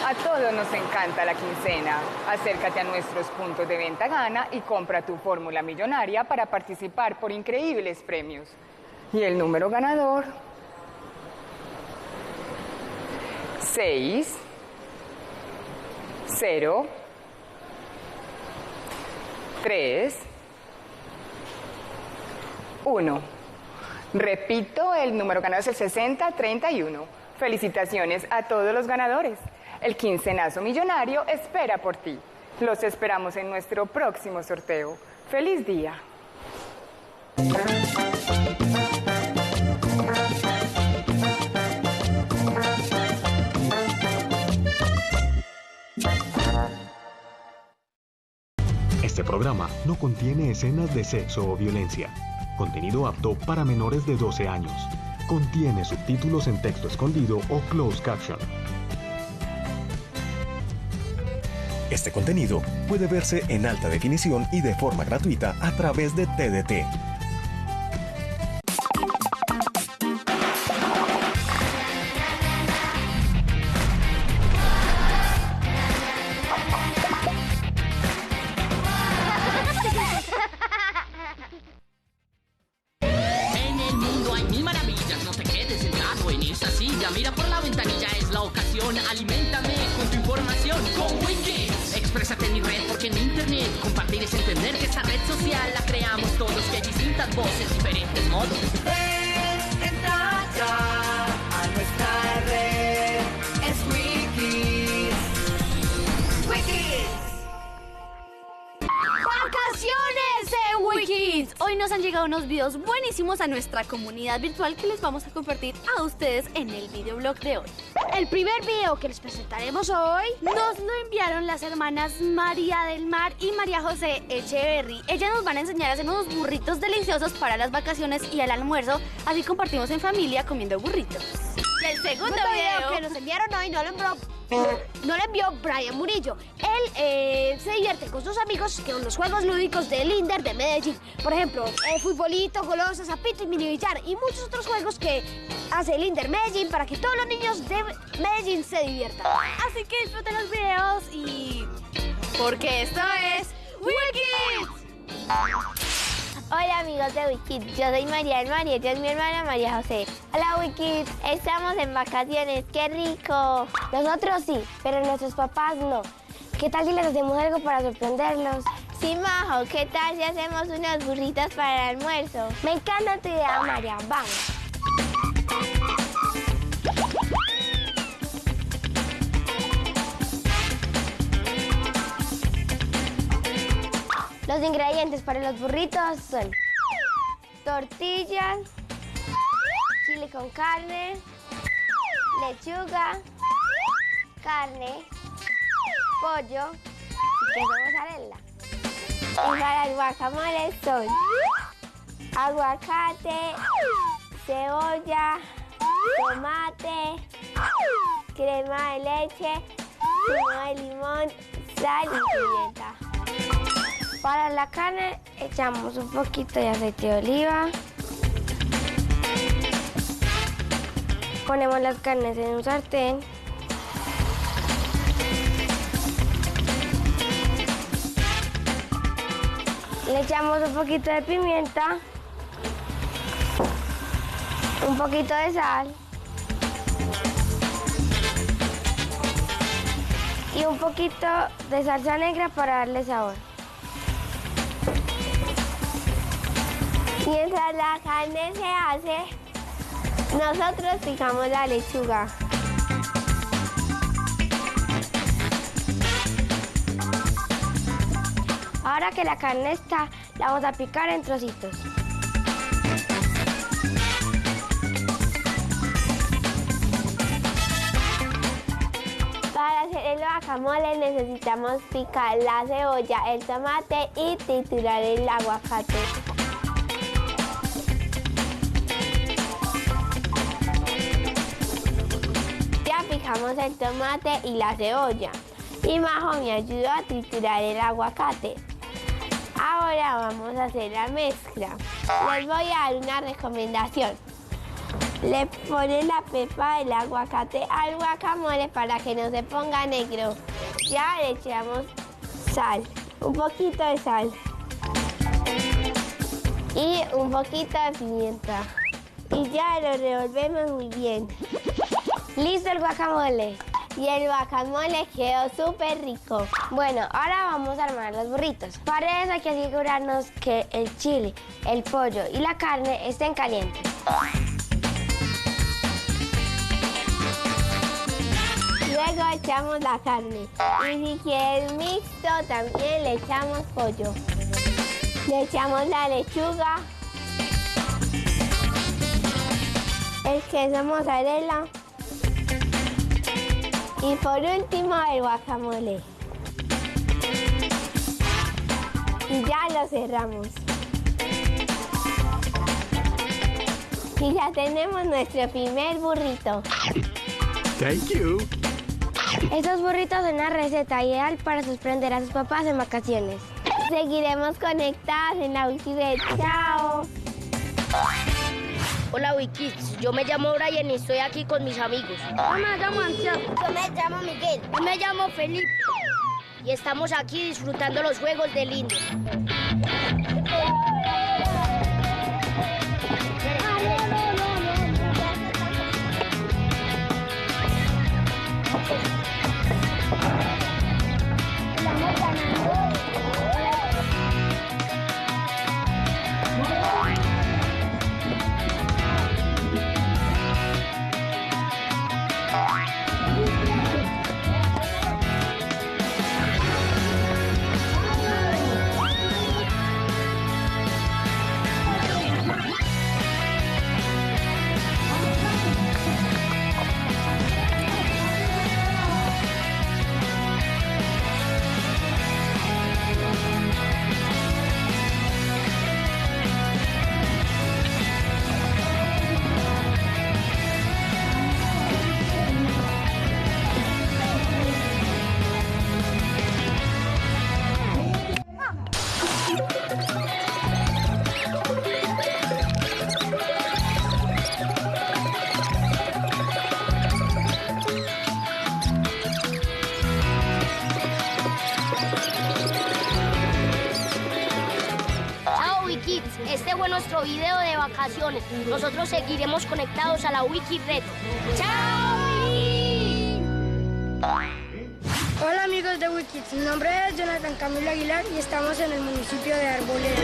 A todos nos encanta la quincena. Acércate a nuestros puntos de venta Gana y compra tu fórmula millonaria para participar por increíbles premios. Y el número ganador: 6, 0, 3, 1. Repito, el número ganador es el 6031. Felicitaciones a todos los ganadores. El quincenazo millonario espera por ti. Los esperamos en nuestro próximo sorteo. ¡Feliz día! Este programa no contiene escenas de sexo o violencia. Contenido apto para menores de 12 años. Contiene subtítulos en texto escondido o closed caption. Este contenido puede verse en alta definición y de forma gratuita a través de TDT. En el mundo hay mil maravillas, no te quedes sentado en esa silla. Mira por la ventanilla, es la ocasión. Aliméntame con tu información con Wikis. Exprésate en mi red porque en internet compartir es entender que esta red social la creamos todos, que hay distintas voces, diferentes modos. Entra ya a nuestra red, es Wikis. Wikis. ¡Vacaciones en Wikis! Hoy nos han llegado unos videos buenísimos a nuestra comunidad virtual que les vamos a compartir a ustedes en el videoblog de hoy. El primer video que les presentaremos hoy Nos lo enviaron las hermanas María del Mar y María José Echeverry. Ellas nos van a enseñar a hacer unos burritos deliciosos para las vacaciones y el almuerzo. Así compartimos en familia comiendo burritos. Y el segundo video que nos enviaron hoy no lo envió Brian Murillo. Él se divierte con sus amigos con los juegos lúdicos del Inder de Medellín. Por ejemplo, futbolito, golosa, zapito y mini billar y muchos otros juegos que hace el Inder Medellín para que todos los niños de Medellín se diviertan. Así que disfruten los videos y... porque esto es Wikis. Hola amigos de Wikis, yo soy María del Mar y ella es mi hermana María José. Hola Wikis, estamos en vacaciones, ¡qué rico! Nosotros sí, pero nuestros papás no. ¿Qué tal si les hacemos algo para sorprenderlos? Sí, Majo, ¿qué tal si hacemos unos burritos para el almuerzo? Me encanta tu idea, María. Vamos. Los ingredientes para los burritos son tortillas, chile con carne, lechuga, carne, pollo y queso mozzarella. Y para el guacamole son aguacate, cebolla, tomate, crema de leche, zumo de limón, sal y pimienta. Para la carne echamos un poquito de aceite de oliva. Ponemos las carnes en un sartén. Le echamos un poquito de pimienta, un poquito de sal y un poquito de salsa negra para darle sabor. Mientras la carne se hace, nosotros picamos la lechuga. Ahora que la carne está, la vamos a picar en trocitos. Para hacer el guacamole necesitamos picar la cebolla, el tomate y triturar el aguacate. Ya picamos el tomate y la cebolla. Y Majo me ayudó a triturar el aguacate. Ahora vamos a hacer la mezcla. Les voy a dar una recomendación. Le ponen la pepa del aguacate al guacamole para que no se ponga negro. Ya le echamos sal, un poquito de sal y un poquito de pimienta. Y ya lo revolvemos muy bien. Listo el guacamole. Y el guacamole quedó súper rico. Bueno, ahora vamos a armar los burritos. Para eso hay que asegurarnos que el chile, el pollo y la carne estén calientes. Luego echamos la carne. Y si quieres mixto, también le echamos pollo. Le echamos la lechuga, el queso mozzarella y por último el guacamole. Y ya lo cerramos. Y ya tenemos nuestro primer burrito. Thank you. Estos burritos son una receta ideal para sorprender a sus papás en vacaciones. Seguiremos conectados en la Wikipedia. ¡Chao! Hola Wikids, yo me llamo Brian y estoy aquí con mis amigos. Yo me llamo Antonio. Yo me llamo Miguel. Yo me llamo Felipe. Y estamos aquí disfrutando los juegos de Linder. Este fue nuestro video de vacaciones. Nosotros seguiremos conectados a la Wiki Reto. ¡Chao! Hola amigos de Wikids, mi nombre es Jonathan Camilo Aguilar y estamos en el municipio de Arboleda.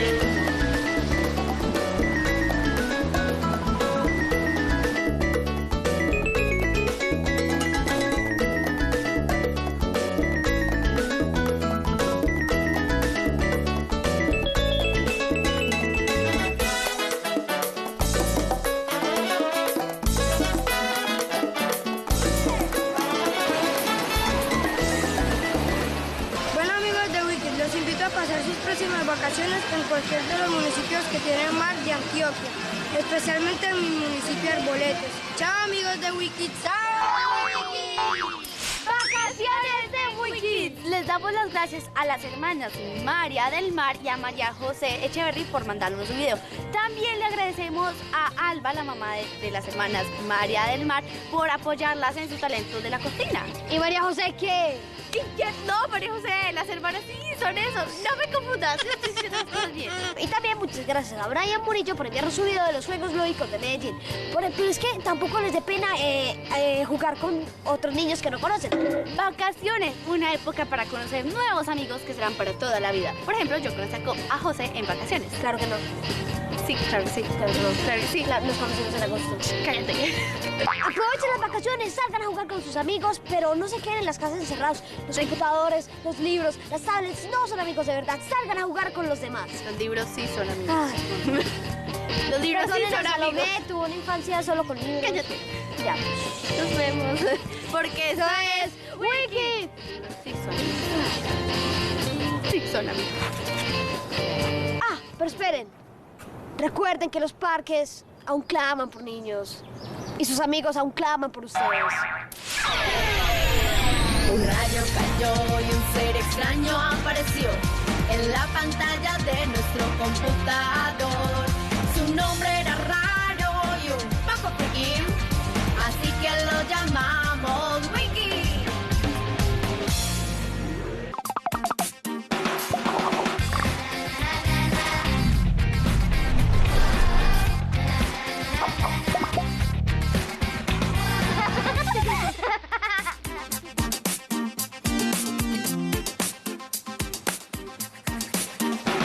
Próximas vacaciones en cualquier de los municipios que tienen mar de Antioquia, especialmente en mi municipio Arboletes. Chao amigos de Wikids. ¡Vacaciones de Wikids! Les damos las gracias a las hermanas María del Mar y a María José Echeverry por mandarnos su video. También le agradecemos a Alba, la mamá de las hermanas María del Mar, por apoyarlas en su talento de la cocina. ¿Y María José qué? No, María José, las hermanas sí son esos. No me confundas, yo estoy diciendo las cosas bien. Y también muchas gracias a Brian Murillo por enviarnos su video de los Juegos Lúdicos de Medellín. Pero es que tampoco les dé pena jugar con otros niños que no conocen. Vacaciones, una época para conocer nuevos amigos que serán para toda la vida. Por ejemplo, yo conozco a José en vacaciones. Claro que no. Sí, claro que sí. Claro que sí. Nos conocimos en agosto. Cállate. Aprovechen las vacaciones, salgan a jugar con sus amigos, pero no se queden en las casas encerrados. Los computadores, los libros, las tablets no son amigos de verdad. Salgan a jugar con los demás. Los libros sí son amigos. Los libros sí son amigos. Tuvo una infancia solo con libros. Cállate. Ya. Nos vemos. Porque eso es Wiki. Sí son amigos. Sí son amigos. Ah, pero esperen. Recuerden que los parques aún claman por niños. Y sus amigos aún claman por ustedes. Un rayo cayó y un ser extraño apareció en la pantalla de nuestro computador. Su nombre era raro y un poco poco friki, así que lo llamamos Wiki.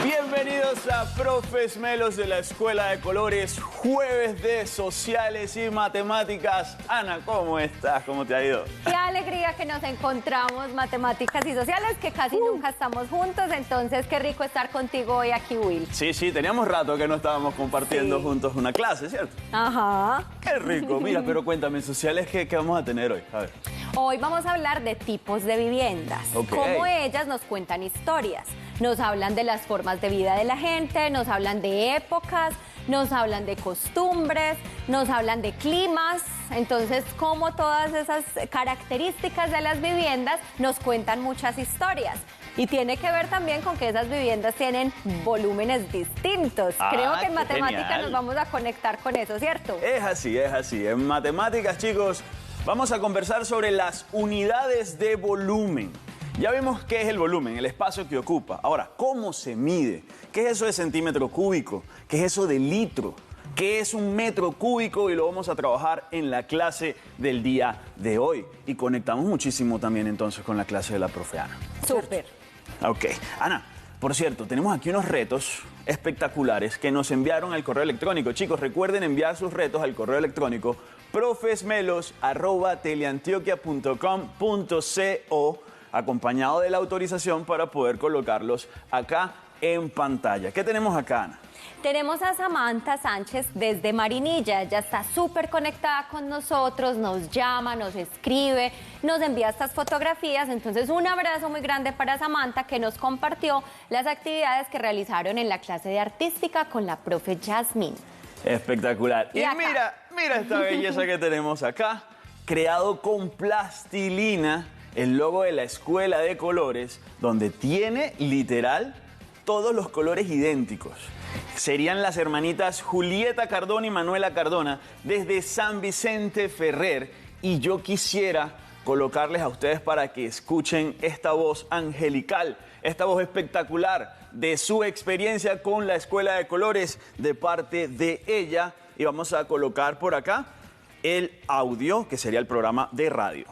Bienvenidos a Profes Melos de la Escuela de Colores, jueves de Sociales y Matemáticas. Ana, ¿cómo estás? ¿Cómo te ha ido? Qué alegría que nos encontramos, Matemáticas y Sociales, que casi nunca estamos juntos, entonces qué rico estar contigo hoy aquí, Will. Sí, teníamos rato que no estábamos compartiendo juntos una clase, ¿cierto? Ajá. Qué rico. Mira, pero cuéntame, Sociales, ¿qué vamos a tener hoy? A ver. Hoy vamos a hablar de tipos de viviendas, cómo ellas nos cuentan historias. Nos hablan de las formas de vida de la gente, nos hablan de épocas, nos hablan de costumbres, nos hablan de climas. Entonces, cómo todas esas características de las viviendas nos cuentan muchas historias. Y tiene que ver también con que esas viviendas tienen volúmenes distintos. Creo que en matemáticas nos vamos a conectar con eso, ¿cierto? Es así. En matemáticas, chicos, vamos a conversar sobre las unidades de volumen. Ya vimos qué es el volumen, el espacio que ocupa. Ahora, ¿cómo se mide? ¿Qué es eso de centímetro cúbico? ¿Qué es eso de litro? ¿Qué es un metro cúbico? Y lo vamos a trabajar en la clase del día de hoy. Y conectamos muchísimo también entonces con la clase de la profe Ana. Súper. Ok. Ana, por cierto, tenemos aquí unos retos espectaculares que nos enviaron al correo electrónico. Chicos, recuerden enviar sus retos al correo electrónico profesmelos@teleantioquia.com.co, acompañado de la autorización para poder colocarlos acá en pantalla. ¿Qué tenemos acá, Ana? Tenemos a Samantha Sánchez desde Marinilla. Ella está súper conectada con nosotros, nos llama, nos escribe, nos envía estas fotografías. Entonces, un abrazo muy grande para Samantha, que nos compartió las actividades que realizaron en la clase de artística con la profe Yasmín. Espectacular. Y mira esta belleza que tenemos acá, creado con plastilina, el logo de la Escuela de Colores, donde tiene literal todos los colores idénticos. Serían las hermanitas Julieta Cardona y Manuela Cardona desde San Vicente Ferrer. Y yo quisiera colocarles a ustedes para que escuchen esta voz angelical, esta voz espectacular de su experiencia con la Escuela de Colores de parte de ella. Y vamos a colocar por acá el audio, que sería el programa de radio.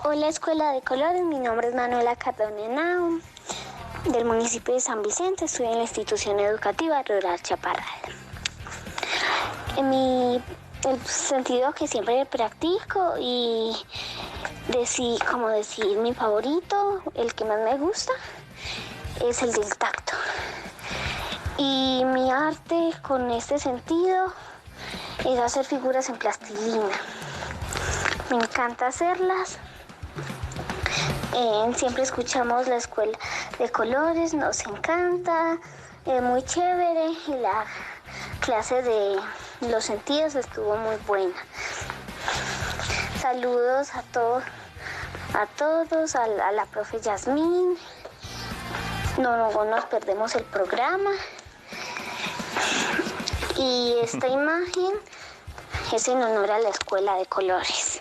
Hola, Escuela de Colores, mi nombre es Manuela Cardona Henao, del municipio de San Vicente. Estoy en la institución educativa rural Chaparral. El sentido que siempre practico y como decir mi favorito, el que más me gusta, es el del tacto. Y mi arte con este sentido es hacer figuras en plastilina. Me encanta hacerlas. Siempre escuchamos la Escuela de Colores, nos encanta, es muy chévere y la clase de los sentidos estuvo muy buena. Saludos a todos, a la profe Yasmín. No nos perdemos el programa. Y esta imagen es en honor a la Escuela de Colores.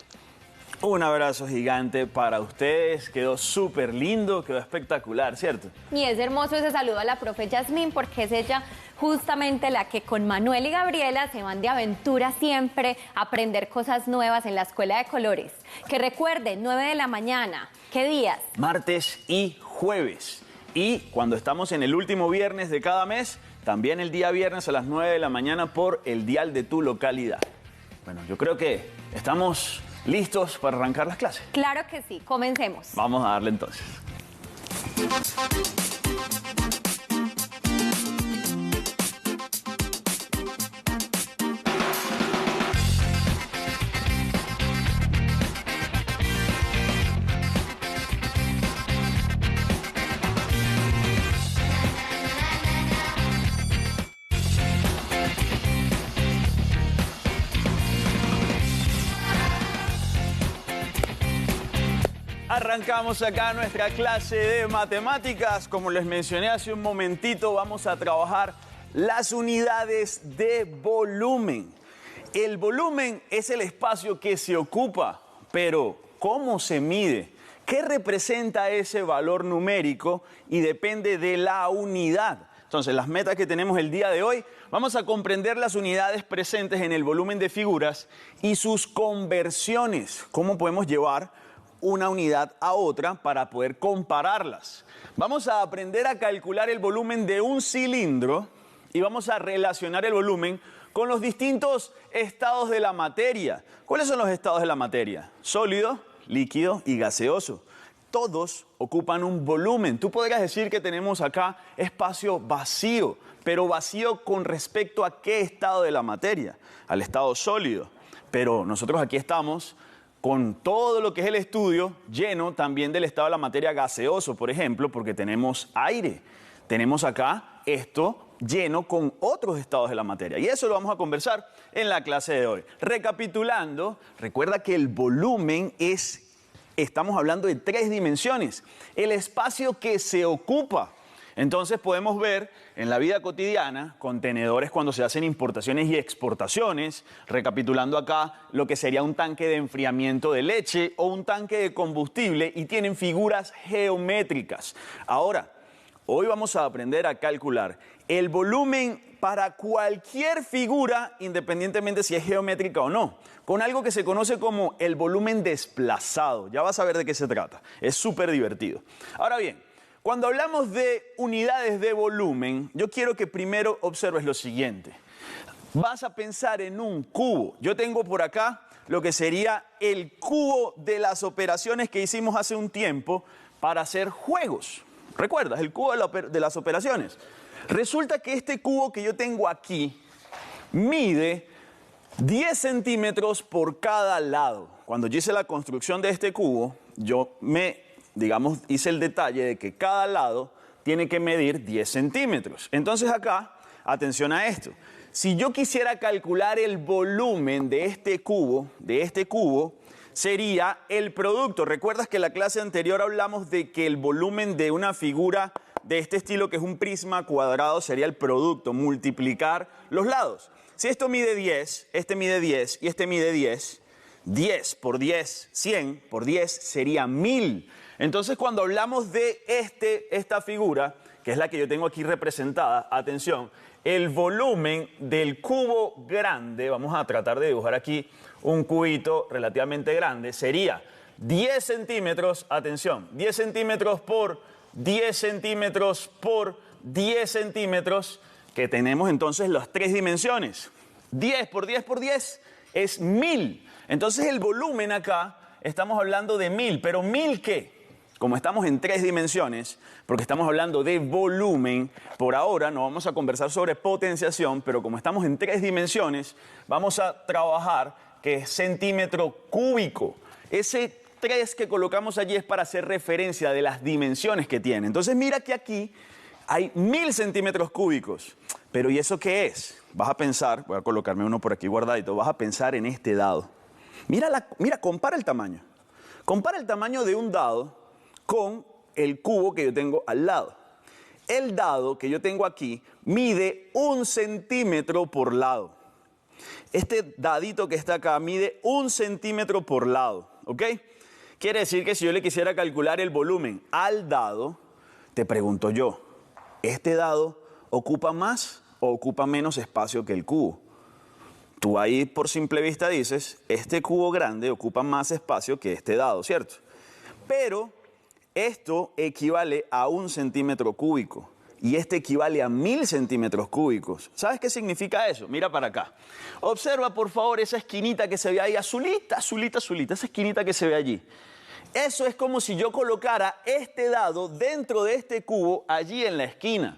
Un abrazo gigante para ustedes, quedó súper lindo, quedó espectacular, ¿cierto? Y es hermoso ese saludo a la profe Yasmín, porque es ella justamente la que con Manuel y Gabriela se van de aventura siempre a aprender cosas nuevas en la Escuela de Colores. Que recuerden, 9 de la mañana, ¿qué días? Martes y jueves. Y cuando estamos en el último viernes de cada mes, también el día viernes a las 9 de la mañana por el dial de tu localidad. Bueno, yo creo que estamos listos para arrancar las clases. Claro que sí, comencemos. Vamos a darle entonces. Arrancamos acá nuestra clase de matemáticas. Como les mencioné hace un momentito, vamos a trabajar las unidades de volumen. El volumen es el espacio que se ocupa, pero ¿cómo se mide? ¿Qué representa ese valor numérico? Y depende de la unidad. Entonces, las metas que tenemos el día de hoy, vamos a comprender las unidades presentes en el volumen de figuras y sus conversiones. ¿Cómo podemos llevar una unidad a otra para poder compararlas? Vamos a aprender a calcular el volumen de un cilindro y vamos a relacionar el volumen con los distintos estados de la materia. ¿Cuáles son los estados de la materia? Sólido, líquido y gaseoso. Todos ocupan un volumen. Tú podrías decir que tenemos acá espacio vacío, pero vacío con respecto a qué estado de la materia, al estado sólido. Pero nosotros aquí estamos con todo lo que es el estudio lleno también del estado de la materia gaseoso, por ejemplo, porque tenemos aire. Tenemos acá esto lleno con otros estados de la materia. Y eso lo vamos a conversar en la clase de hoy. Recapitulando, recuerda que el volumen estamos hablando de 3 dimensiones. El espacio que se ocupa. Entonces podemos ver en la vida cotidiana contenedores cuando se hacen importaciones y exportaciones. Recapitulando acá lo que sería un tanque de enfriamiento de leche o un tanque de combustible y tienen figuras geométricas. Ahora, hoy vamos a aprender a calcular el volumen para cualquier figura, independientemente si es geométrica o no, con algo que se conoce como el volumen desplazado. Ya vas a ver de qué se trata. Es súper divertido. Ahora bien, cuando hablamos de unidades de volumen, yo quiero que primero observes lo siguiente. Vas a pensar en un cubo. Yo tengo por acá lo que sería el cubo de las operaciones que hicimos hace un tiempo para hacer juegos. ¿Recuerdas? El cubo de las operaciones. Resulta que este cubo que yo tengo aquí mide 10 centímetros por cada lado. Cuando yo hice la construcción de este cubo, yo hice el detalle de que cada lado tiene que medir 10 centímetros. Entonces acá, atención a esto. Si yo quisiera calcular el volumen de este cubo, sería el producto. ¿Recuerdas que en la clase anterior hablamos de que el volumen de una figura de este estilo, que es un prisma cuadrado, sería el producto, multiplicar los lados? Si esto mide 10, este mide 10 y este mide 10, 10 por 10, 100 por 10 sería 1000. Entonces, cuando hablamos de esta figura, que es la que yo tengo aquí representada, atención, el volumen del cubo grande, vamos a tratar de dibujar aquí un cubito relativamente grande, sería 10 centímetros, atención, 10 centímetros por 10 centímetros por 10 centímetros, que tenemos entonces las 3 dimensiones. 10 por 10 por 10 es 1000. Entonces el volumen acá, estamos hablando de 1000, pero 1000 ¿qué? Como estamos en 3 dimensiones, porque estamos hablando de volumen, por ahora no vamos a conversar sobre potenciación, pero como estamos en 3 dimensiones, vamos a trabajar que es centímetro cúbico. Ese 3 que colocamos allí es para hacer referencia de las dimensiones que tiene. Entonces mira que aquí hay 1000 centímetros cúbicos. Pero ¿y eso qué es? Vas a pensar, voy a colocarme uno por aquí guardadito, vas a pensar en este dado. Mira, compara el tamaño. Compara el tamaño de un dado con el cubo que yo tengo al lado. El dado que yo tengo aquí mide 1 centímetro por lado. Este dadito que está acá mide 1 centímetro por lado, ¿ok? Quiere decir que si yo le quisiera calcular el volumen al dado, te pregunto yo, ¿este dado ocupa más o ocupa menos espacio que el cubo? Tú ahí por simple vista dices, este cubo grande ocupa más espacio que este dado, ¿cierto? Pero esto equivale a 1 centímetro cúbico y este equivale a 1000 centímetros cúbicos. ¿Sabes qué significa eso? Mira para acá. Observa por favor esa esquinita que se ve ahí, azulita, esa esquinita que se ve allí. Eso es como si yo colocara este dado dentro de este cubo allí en la esquina.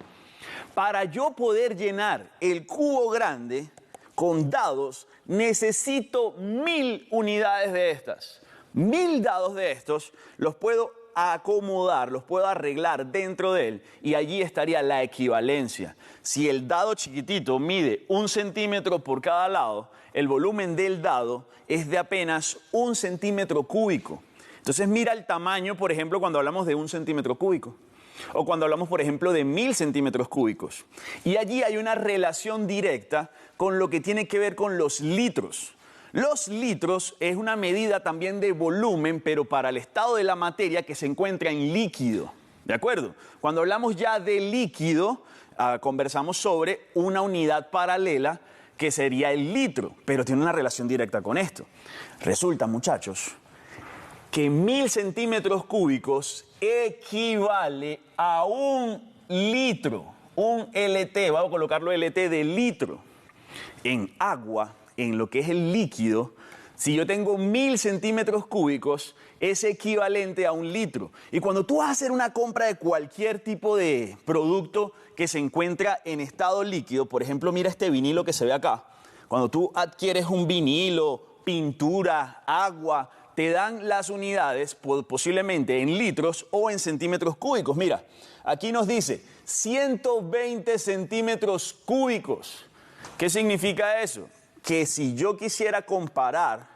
Para yo poder llenar el cubo grande con dados, necesito 1000 unidades de estas. 1000 dados de estos los puedo acomodar, los puedo arreglar dentro de él y allí estaría la equivalencia. Si el dado chiquitito mide 1 centímetro por cada lado, el volumen del dado es de apenas 1 centímetro cúbico. Entonces mira el tamaño, por ejemplo, cuando hablamos de 1 centímetro cúbico. O cuando hablamos, por ejemplo, de 1000 centímetros cúbicos. Y allí hay una relación directa con lo que tiene que ver con los litros. Los litros es una medida también de volumen, pero para el estado de la materia que se encuentra en líquido. ¿De acuerdo? Cuando hablamos ya de líquido, conversamos sobre una unidad paralela que sería el litro, pero tiene una relación directa con esto. Resulta, muchachos, que 1000 centímetros cúbicos equivale a un litro, un LT, vamos a colocarlo LT de litro. En agua, en lo que es el líquido, si yo tengo 1000 centímetros cúbicos, es equivalente a un litro. Y cuando tú vas a hacer una compra de cualquier tipo de producto que se encuentra en estado líquido, por ejemplo, mira este vinilo que se ve acá. Cuando tú adquieres un vinilo, pintura, agua, te dan las unidades posiblemente en litros o en centímetros cúbicos. Mira, aquí nos dice 120 centímetros cúbicos. ¿Qué significa eso? Que si yo quisiera comparar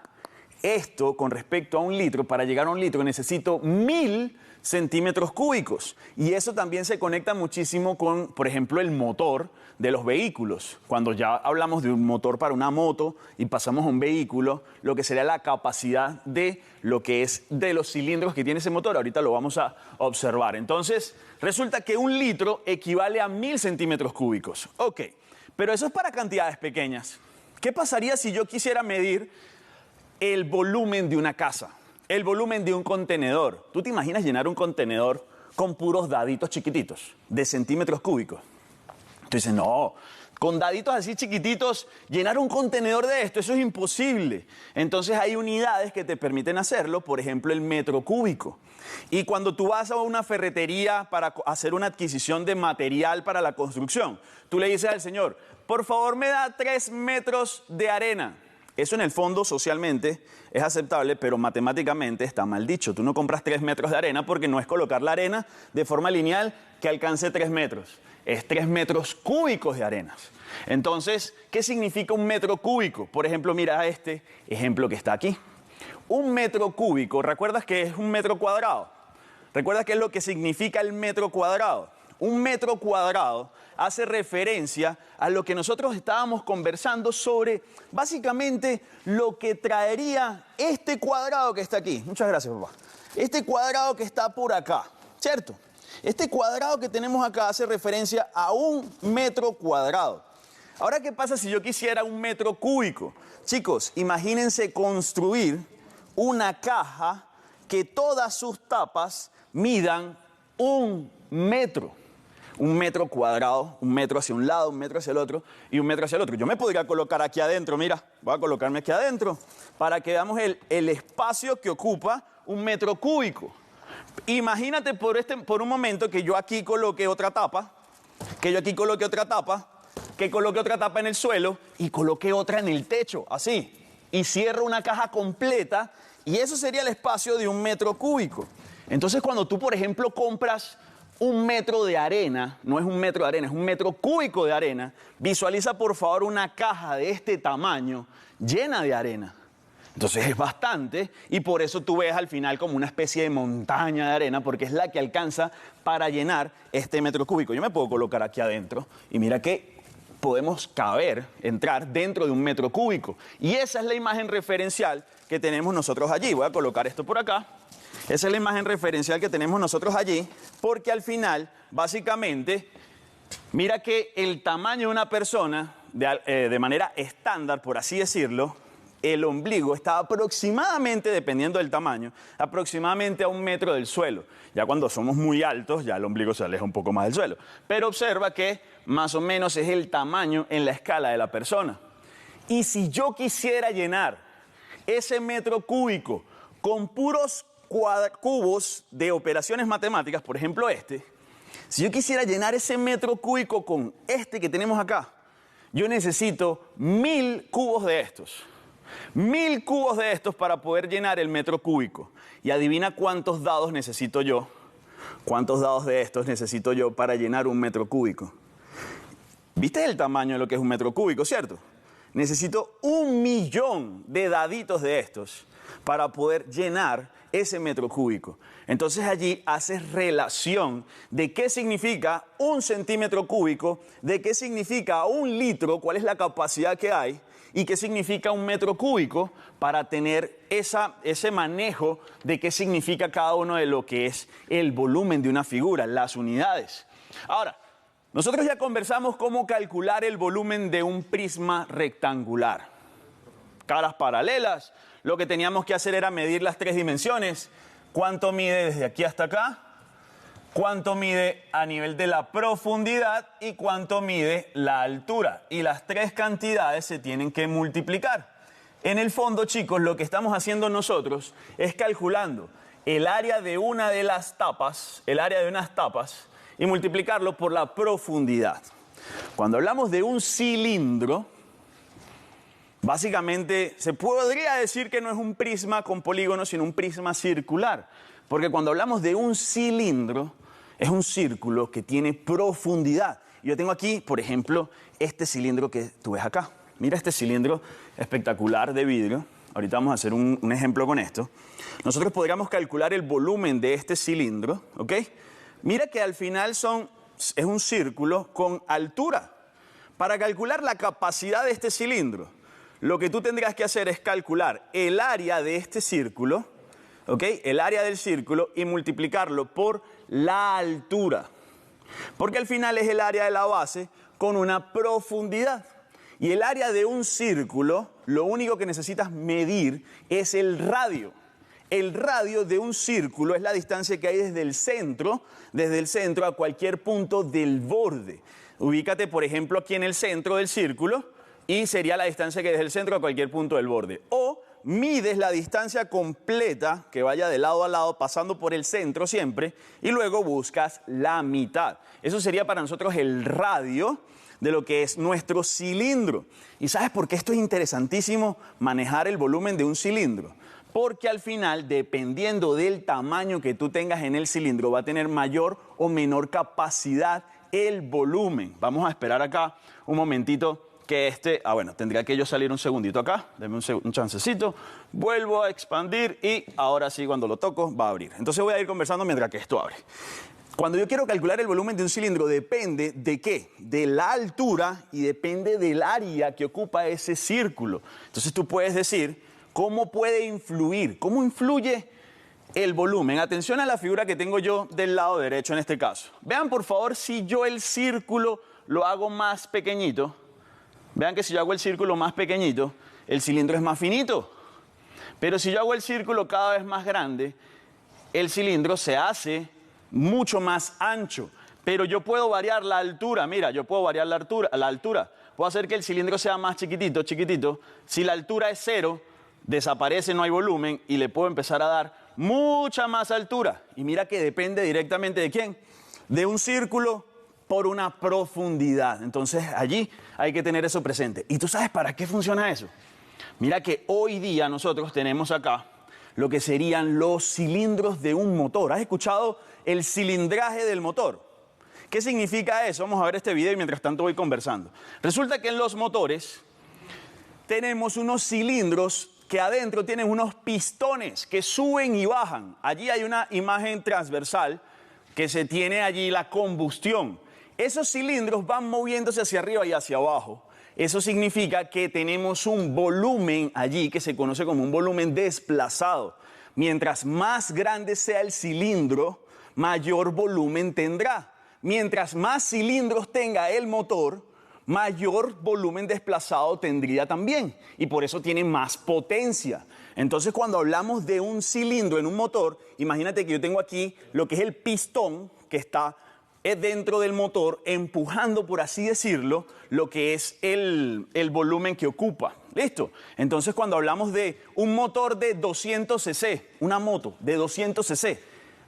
esto con respecto a un litro, para llegar a un litro necesito 1000 centímetros cúbicos. Y eso también se conecta muchísimo con, por ejemplo, el motor de los vehículos. Cuando ya hablamos de un motor para una moto y pasamos a un vehículo, lo que sería la capacidad de lo que es de los cilindros que tiene ese motor. Ahorita lo vamos a observar. Entonces, resulta que un litro equivale a 1000 centímetros cúbicos. Ok, pero eso es para cantidades pequeñas. ¿Qué pasaría si yo quisiera medir el volumen de una casa? El volumen de un contenedor. ¿Tú te imaginas llenar un contenedor con puros daditos chiquititos de centímetros cúbicos? Tú dices, no, con daditos así chiquititos, llenar un contenedor de esto, eso es imposible. Entonces hay unidades que te permiten hacerlo, por ejemplo, el metro cúbico. Y cuando tú vas a una ferretería para hacer una adquisición de material para la construcción, tú le dices al señor, por favor me da 3 metros de arena. Eso en el fondo socialmente es aceptable, pero matemáticamente está mal dicho. Tú no compras 3 metros de arena porque no es colocar la arena de forma lineal que alcance 3 metros. Es 3 metros cúbicos de arenas. Entonces, ¿qué significa un metro cúbico? Por ejemplo, mira este ejemplo que está aquí. Un metro cúbico, ¿recuerdas que es un metro cuadrado? ¿Recuerdas qué es lo que significa el metro cuadrado? Un metro cuadrado hace referencia a lo que nosotros estábamos conversando sobre básicamente lo que traería este cuadrado que está aquí. Muchas gracias, papá. Este cuadrado que está por acá, ¿cierto? Este cuadrado que tenemos acá hace referencia a un metro cuadrado. Ahora, ¿qué pasa si yo quisiera un metro cúbico? Chicos, imagínense construir una caja que todas sus tapas midan 1 metro. 1 metro cuadrado, 1 metro hacia un lado, 1 metro hacia el otro y 1 metro hacia el otro. Yo me podría colocar aquí adentro, mira, voy a colocarme aquí adentro para que veamos el espacio que ocupa 1 metro cúbico. Imagínate por un momento que yo aquí coloque otra tapa, que coloque otra tapa en el suelo y coloque otra en el techo, así. Y cierro una caja completa y eso sería el espacio de 1 metro cúbico. Entonces, cuando tú, por ejemplo, compras 1 metro de arena, no es 1 metro de arena, es 1 metro cúbico de arena, visualiza por favor una caja de este tamaño llena de arena. Entonces es bastante y por eso tú ves al final como una especie de montaña de arena porque es la que alcanza para llenar este metro cúbico. Yo me puedo colocar aquí adentro y mira que podemos entrar dentro de 1 metro cúbico. Y esa es la imagen referencial que tenemos nosotros allí. Voy a colocar esto por acá. Esa es la imagen referencial que tenemos nosotros allí, porque al final, básicamente, mira que el tamaño de una persona, de manera estándar, por así decirlo, el ombligo está aproximadamente, dependiendo del tamaño, aproximadamente a 1 metro del suelo. Ya cuando somos muy altos, ya el ombligo se aleja un poco más del suelo. Pero observa que más o menos es el tamaño en la escala de la persona. Y si yo quisiera llenar ese metro cúbico con puros cubos de operaciones matemáticas, por ejemplo si yo quisiera llenar ese metro cúbico con este que tenemos acá, yo necesito 1000 cubos de estos. 1000 cubos de estos para poder llenar el metro cúbico. Y adivina cuántos dados necesito yo. ¿Cuántos dados de estos necesito yo para llenar 1 metro cúbico? ¿Viste el tamaño de lo que es 1 metro cúbico, cierto? Necesito 1 millón de daditos de estos para poder llenar ese metro cúbico. Entonces allí haces relación de qué significa 1 centímetro cúbico, de qué significa 1 litro, cuál es la capacidad que hay, y qué significa 1 metro cúbico para tener ese manejo de qué significa cada uno de lo que es el volumen de una figura, las unidades. Ahora, nosotros ya conversamos cómo calcular el volumen de un prisma rectangular. Caras paralelas, lo que teníamos que hacer era medir las 3 dimensiones. ¿Cuánto mide desde aquí hasta acá? ¿Cuánto mide a nivel de la profundidad? ¿Y cuánto mide la altura? Y las 3 cantidades se tienen que multiplicar. En el fondo, chicos, lo que estamos haciendo nosotros es calculando el área de una de las tapas, y multiplicarlo por la profundidad. Cuando hablamos de un cilindro, básicamente se podría decir que no es un prisma con polígonos, sino un prisma circular. Porque cuando hablamos de un cilindro, es un círculo que tiene profundidad. Yo tengo aquí, por ejemplo, este cilindro que tú ves acá. Mira este cilindro espectacular de vidrio. Ahorita vamos a hacer un ejemplo con esto. Nosotros podríamos calcular el volumen de este cilindro, ¿ok? Mira que al final es un círculo con altura. Para calcular la capacidad de este cilindro, lo que tú tendrías que hacer es calcular el área de este círculo, ¿ok? El área del círculo y multiplicarlo por la altura. Porque al final es el área de la base con una profundidad. Y el área de un círculo, lo único que necesitas medir es el radio. El radio de un círculo es la distancia que hay desde el centro a cualquier punto del borde. Ubícate, por ejemplo, aquí en el centro del círculo y sería la distancia que hay desde el centro a cualquier punto del borde. O mides la distancia completa que vaya de lado a lado, pasando por el centro siempre, y luego buscas la mitad. Eso sería para nosotros el radio de lo que es nuestro cilindro. ¿Y sabes por qué esto es interesantísimo, manejar el volumen de un cilindro? Porque al final, dependiendo del tamaño que tú tengas en el cilindro, va a tener mayor o menor capacidad el volumen. Vamos a esperar acá un momentito que tendría que yo salir un segundito acá. Deme un chancecito. Vuelvo a expandir y ahora sí, cuando lo toco, va a abrir. Entonces voy a ir conversando mientras que esto abre. Cuando yo quiero calcular el volumen de un cilindro, depende de ¿qué? De la altura y depende del área que ocupa ese círculo. Entonces tú puedes decir, ¿cómo puede influir? ¿Cómo influye el volumen? Atención a la figura que tengo yo del lado derecho en este caso. Vean, por favor, si yo el círculo lo hago más pequeñito. Vean que si yo hago el círculo más pequeñito, el cilindro es más finito. Pero si yo hago el círculo cada vez más grande, el cilindro se hace mucho más ancho. Pero yo puedo variar la altura. Mira, yo puedo variar la altura. Puedo hacer que el cilindro sea más chiquitito. Si la altura es 0, desaparece, no hay volumen y le puedo empezar a dar mucha más altura. Y mira que depende directamente de quién. De un círculo por una profundidad. Entonces allí hay que tener eso presente. ¿Y tú sabes para qué funciona eso? Mira que hoy día nosotros tenemos acá lo que serían los cilindros de un motor. ¿Has escuchado el cilindraje del motor? ¿Qué significa eso? Vamos a ver este video y mientras tanto voy conversando. Resulta que en los motores tenemos unos cilindros que adentro tienen unos pistones que suben y bajan. Allí hay una imagen transversal que se tiene allí la combustión. Esos cilindros van moviéndose hacia arriba y hacia abajo. Eso significa que tenemos un volumen allí que se conoce como un volumen desplazado. Mientras más grande sea el cilindro, mayor volumen tendrá. Mientras más cilindros tenga el motor, mayor volumen desplazado tendría también. Y por eso tiene más potencia. Entonces, cuando hablamos de un cilindro en un motor, imagínate que yo tengo aquí lo que es el pistón que está dentro del motor, empujando, por así decirlo, lo que es el volumen que ocupa. ¿Listo? Entonces, cuando hablamos de un motor de 200 cc, una moto de 200 cc,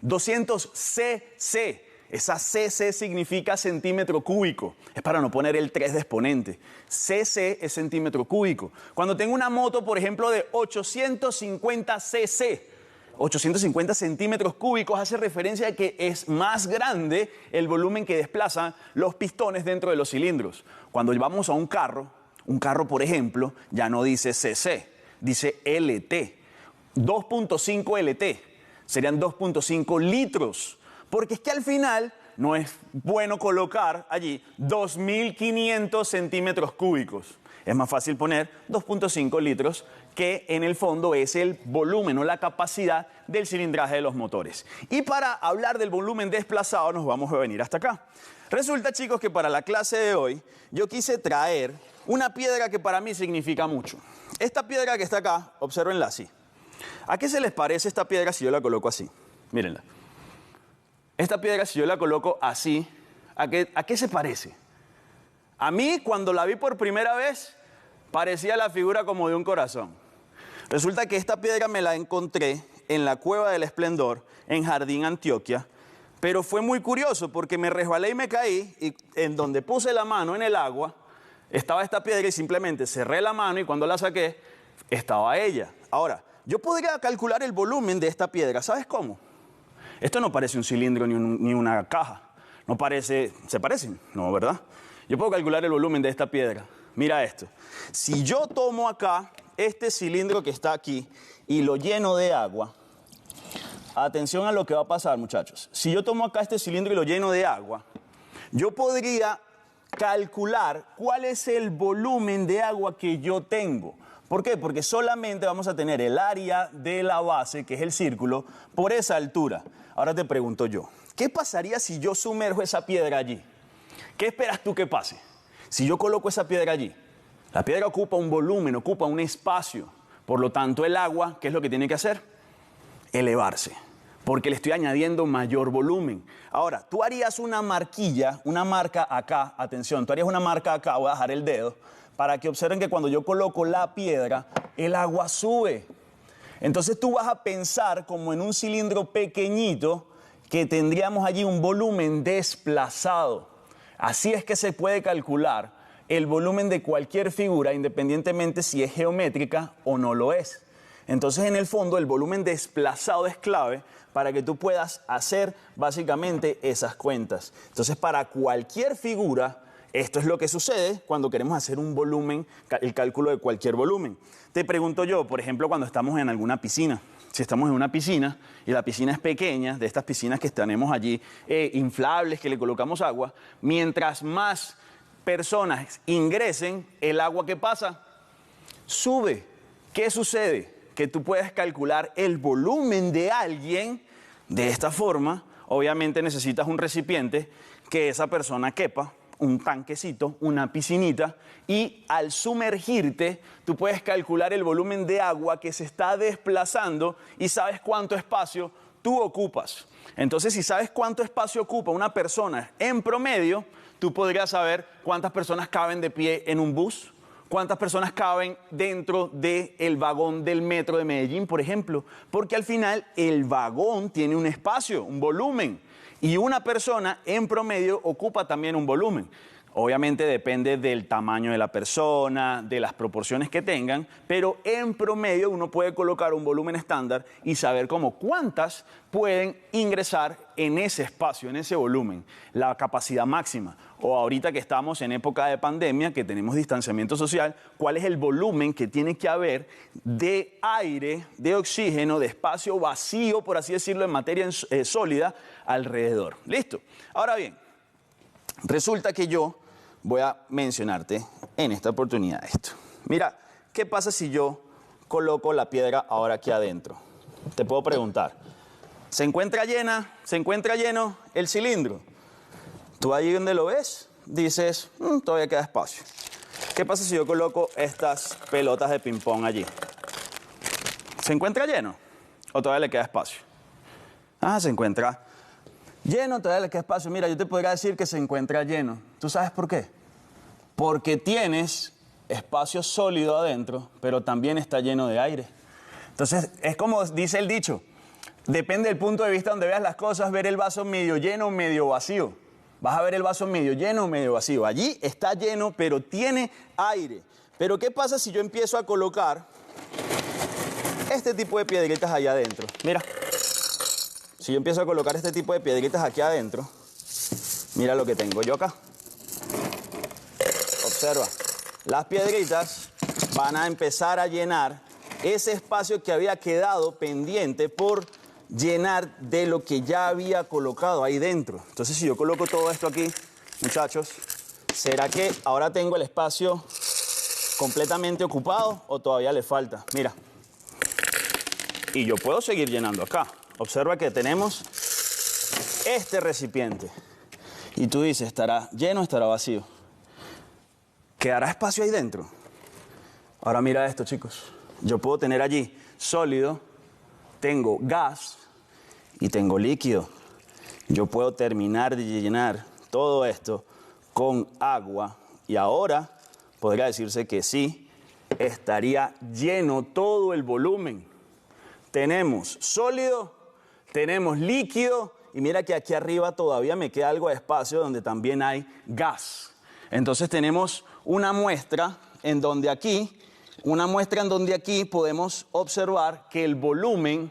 200 cc, esa cc significa centímetro cúbico. Es para no poner el 3 de exponente. cc es centímetro cúbico. Cuando tengo una moto, por ejemplo, de 850 cc, 850 centímetros cúbicos, hace referencia a que es más grande el volumen que desplazan los pistones dentro de los cilindros. Cuando vamos a un carro, por ejemplo, ya no dice cc, dice LT. 2.5 LT, serían 2.5 litros, porque es que al final no es bueno colocar allí 2.500 centímetros cúbicos. Es más fácil poner 2.5 litros, que en el fondo es el volumen o la capacidad del cilindraje de los motores. Y para hablar del volumen desplazado nos vamos a venir hasta acá. Resulta, chicos, que para la clase de hoy yo quise traer una piedra que para mí significa mucho. Esta piedra que está acá, obsérvenla así. ¿A qué se les parece esta piedra si yo la coloco así? Mírenla. Esta piedra si yo la coloco así, ¿a qué se parece? A mí, cuando la vi por primera vez, parecía la figura como de un corazón. Resulta que esta piedra me la encontré en la Cueva del Esplendor, en Jardín, Antioquia, pero fue muy curioso porque me resbalé y me caí, y en donde puse la mano en el agua, estaba esta piedra y simplemente cerré la mano y cuando la saqué, estaba ella. Ahora, yo podría calcular el volumen de esta piedra, ¿sabes cómo? Esto no parece un cilindro ni una caja, no parece, ¿se parecen? No, ¿verdad? Yo puedo calcular el volumen de esta piedra. Mira esto. Si yo tomo acá este cilindro que está aquí y lo lleno de agua, atención a lo que va a pasar, muchachos. Si yo tomo acá este cilindro y lo lleno de agua, yo podría calcular cuál es el volumen de agua que yo tengo. ¿Por qué? Porque solamente vamos a tener el área de la base, que es el círculo, por esa altura. Ahora te pregunto yo, ¿qué pasaría si yo sumerjo esa piedra allí? ¿Qué esperas tú que pase? Si yo coloco esa piedra allí, la piedra ocupa un volumen, ocupa un espacio. Por lo tanto, el agua, ¿qué es lo que tiene que hacer? Elevarse, porque le estoy añadiendo mayor volumen. Ahora, tú harías una marquilla, una marca acá, atención, tú harías una marca acá, voy a dejar el dedo, para que observen que cuando yo coloco la piedra, el agua sube. Entonces tú vas a pensar como en un cilindro pequeñito que tendríamos allí un volumen desplazado. Así es que se puede calcular el volumen de cualquier figura, independientemente si es geométrica o no lo es. Entonces, en el fondo, el volumen desplazado es clave para que tú puedas hacer básicamente esas cuentas. Entonces, para cualquier figura, esto es lo que sucede cuando queremos hacer un volumen, el cálculo de cualquier volumen. Te pregunto yo, por ejemplo, cuando estamos en alguna piscina. Si estamos en una piscina y la piscina es pequeña, de estas piscinas que tenemos allí, inflables, que le colocamos agua, mientras más personas ingresen, el agua que pasa sube. ¿Qué sucede? Que tú puedes calcular el volumen de alguien de esta forma. Obviamente necesitas un recipiente que esa persona quepa, un tanquecito, una piscinita, y al sumergirte tú puedes calcular el volumen de agua que se está desplazando y sabes cuánto espacio tú ocupas. Entonces, si sabes cuánto espacio ocupa una persona en promedio, tú podrías saber cuántas personas caben de pie en un bus, cuántas personas caben dentro del vagón del metro de Medellín, por ejemplo, porque al final el vagón tiene un espacio, un volumen. Y una persona en promedio ocupa también un volumen. Obviamente depende del tamaño de la persona, de las proporciones que tengan, pero en promedio uno puede colocar un volumen estándar y saber cómo cuántas pueden ingresar en ese espacio, en ese volumen, la capacidad máxima. O ahorita que estamos en época de pandemia, que tenemos distanciamiento social, cuál es el volumen que tiene que haber de aire, de oxígeno, de espacio vacío, por así decirlo, en materia sólida alrededor. ¿Listo? Ahora bien, resulta que yo voy a mencionarte en esta oportunidad esto. Mira, ¿qué pasa si yo coloco la piedra ahora aquí adentro? Te puedo preguntar, ¿se encuentra llena, se encuentra lleno el cilindro? Tú ahí donde lo ves, dices, todavía queda espacio. ¿Qué pasa si yo coloco estas pelotas de ping-pong allí? ¿Se encuentra lleno o todavía le queda espacio? Se encuentra lleno, todavía le queda espacio. Mira, yo te podría decir que se encuentra lleno. ¿Tú sabes por qué? Porque tienes espacio sólido adentro, pero también está lleno de aire. Entonces, es como dice el dicho, depende del punto de vista donde veas las cosas, ver el vaso medio lleno o medio vacío. Vas a ver el vaso medio lleno o medio vacío. Allí está lleno, pero tiene aire. Pero ¿qué pasa si yo empiezo a colocar este tipo de piedritas allá adentro? Mira. Si yo empiezo a colocar este tipo de piedritas aquí adentro, mira lo que tengo yo acá. Observa, las piedritas van a empezar a llenar ese espacio que había quedado pendiente por llenar de lo que ya había colocado ahí dentro. Entonces, si yo coloco todo esto aquí, muchachos, ¿será que ahora tengo el espacio completamente ocupado o todavía le falta? Mira. Y yo puedo seguir llenando acá. Observa que tenemos este recipiente. Y tú dices, ¿estará lleno o estará vacío? ¿Quedará espacio ahí dentro? Ahora mira esto, chicos. Yo puedo tener allí sólido, tengo gas y tengo líquido. Yo puedo terminar de llenar todo esto con agua y ahora podría decirse que sí, estaría lleno todo el volumen. Tenemos sólido, tenemos líquido y mira que aquí arriba todavía me queda algo de espacio donde también hay gas. Entonces tenemos una muestra en donde aquí podemos observar que el volumen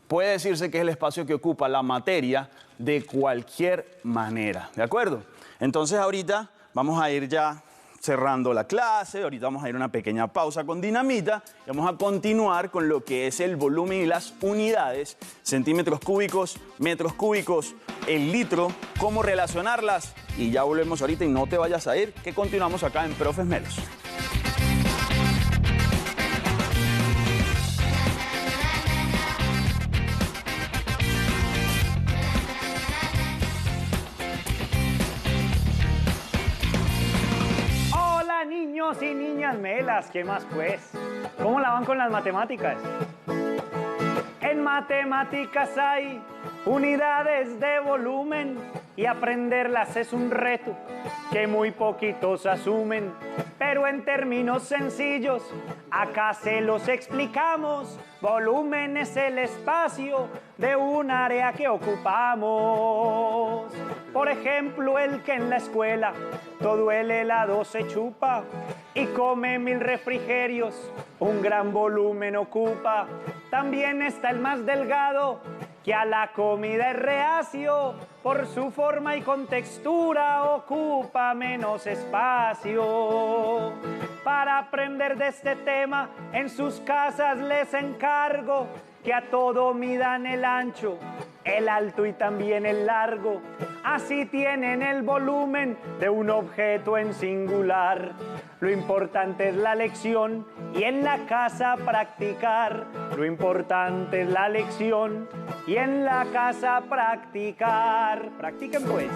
puede decirse que es el espacio que ocupa la materia de cualquier manera, ¿de acuerdo? Entonces ahorita vamos a ir ya cerrando la clase, ahorita vamos a ir a una pequeña pausa con Dinamita y vamos a continuar con lo que es el volumen y las unidades, centímetros cúbicos, metros cúbicos, el litro, cómo relacionarlas y ya volvemos ahorita y no te vayas a ir, que continuamos acá en Profes Melos. Niños y niñas melas, ¿qué más pues? ¿Cómo la van con las matemáticas? En matemáticas hay unidades de volumen y aprenderlas es un reto que muy poquitos asumen. Pero en términos sencillos, acá se los explicamos. Volumen es el espacio de un área que ocupamos. Por ejemplo, el que en la escuela todo el helado se chupa y come 1000 refrigerios, un gran volumen ocupa. También está el más delgado, que a la comida es reacio, por su forma y contextura ocupa menos espacio. Para aprender de este tema, en sus casas les encargo que a todo midan el ancho, el alto y también el largo. Así tienen el volumen de un objeto en singular. Lo importante es la lección y en la casa practicar. Lo importante es la lección y en la casa practicar. Practiquen pues.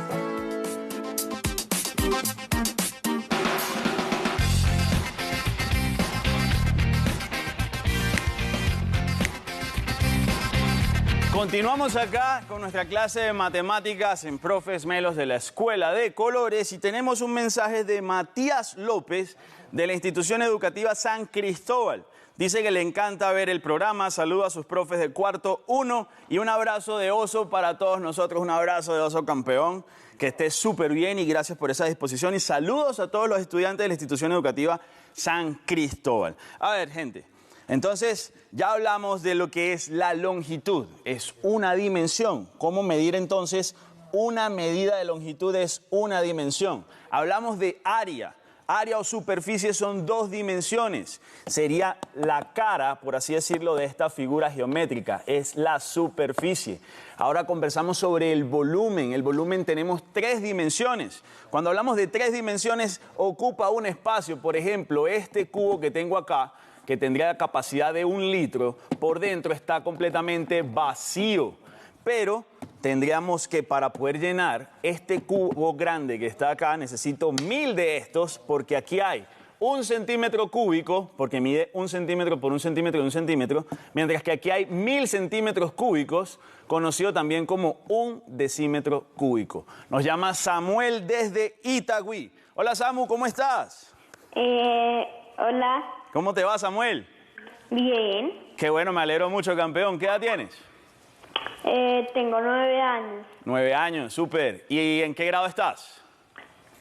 Continuamos acá con nuestra clase de matemáticas en Profes Melos de la Escuela de Colores y tenemos un mensaje de Matías López de la institución educativa San Cristóbal. Dice que le encanta ver el programa, saluda a sus profes de cuarto 1 y un abrazo de oso para todos nosotros, un abrazo de oso campeón, que esté súper bien y gracias por esa disposición y saludos a todos los estudiantes de la institución educativa San Cristóbal. A ver, gente. Entonces, ya hablamos de lo que es la longitud, es una dimensión. ¿Cómo medir entonces? Una medida de longitud es una dimensión. Hablamos de área. Área o superficie son 2 dimensiones. Sería la cara, por así decirlo, de esta figura geométrica. Es la superficie. Ahora conversamos sobre el volumen. El volumen tenemos 3 dimensiones. Cuando hablamos de 3 dimensiones, ocupa un espacio. Por ejemplo, este cubo que tengo acá, que tendría la capacidad de 1 litro, por dentro está completamente vacío. Pero tendríamos que, para poder llenar este cubo grande que está acá, necesito 1000 de estos, porque aquí hay 1 centímetro cúbico, porque mide 1 centímetro por 1 centímetro y 1 centímetro, mientras que aquí hay 1000 centímetros cúbicos, conocido también como 1 decímetro cúbico. Nos llama Samuel desde Itagüí. Hola Samu, ¿cómo estás? Hola. ¿Cómo te va, Samuel? Bien. Qué bueno, me alegro mucho, campeón. ¿Qué edad tienes? Tengo 9 años. 9 años, súper. ¿Y en qué grado estás?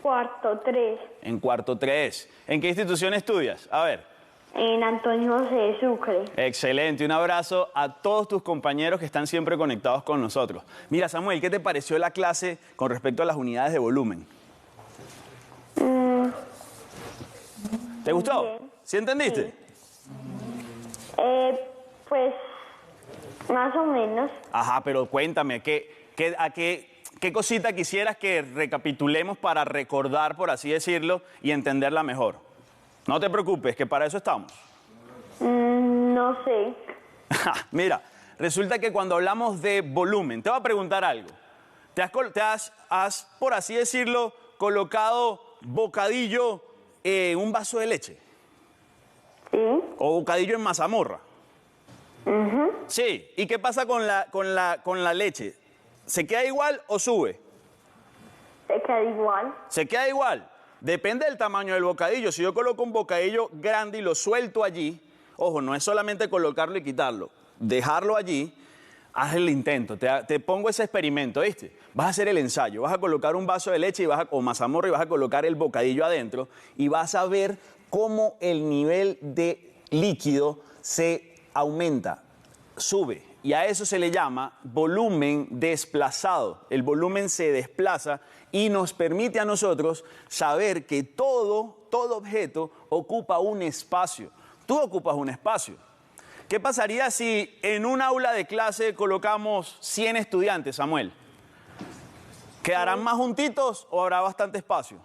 Cuarto 3. En cuarto 3. ¿En qué institución estudias? A ver. En Antonio José de Sucre. Excelente. Un abrazo a todos tus compañeros que están siempre conectados con nosotros. Mira, Samuel, ¿qué te pareció la clase con respecto a las unidades de volumen? ¿Te gustó? Bien. ¿Sí entendiste? Sí. Pues más o menos. Ajá, pero cuéntame, ¿qué cosita quisieras que recapitulemos para recordar, por así decirlo, y entenderla mejor? No te preocupes, que para eso estamos. No sé. Mira, resulta que cuando hablamos de volumen, te voy a preguntar algo. ¿Has, por así decirlo, colocado bocadillo en un vaso de leche? Sí. ¿O bocadillo en mazamorra? Sí. ¿Y qué pasa con la leche? ¿Se queda igual o sube? Se queda igual. ¿Se queda igual? Depende del tamaño del bocadillo. Si yo coloco un bocadillo grande y lo suelto allí, ojo, no es solamente colocarlo y quitarlo, dejarlo allí, haz el intento, te pongo ese experimento, ¿viste? Vas a hacer el ensayo, vas a colocar un vaso de leche o mazamorra y vas a colocar el bocadillo adentro y vas a ver cómo el nivel de líquido se aumenta, sube. Y a eso se le llama volumen desplazado. El volumen se desplaza y nos permite a nosotros saber que todo objeto ocupa un espacio. Tú ocupas un espacio. ¿Qué pasaría si en un aula de clase colocamos 100 estudiantes, Samuel? ¿Quedarán más juntitos o habrá bastante espacio?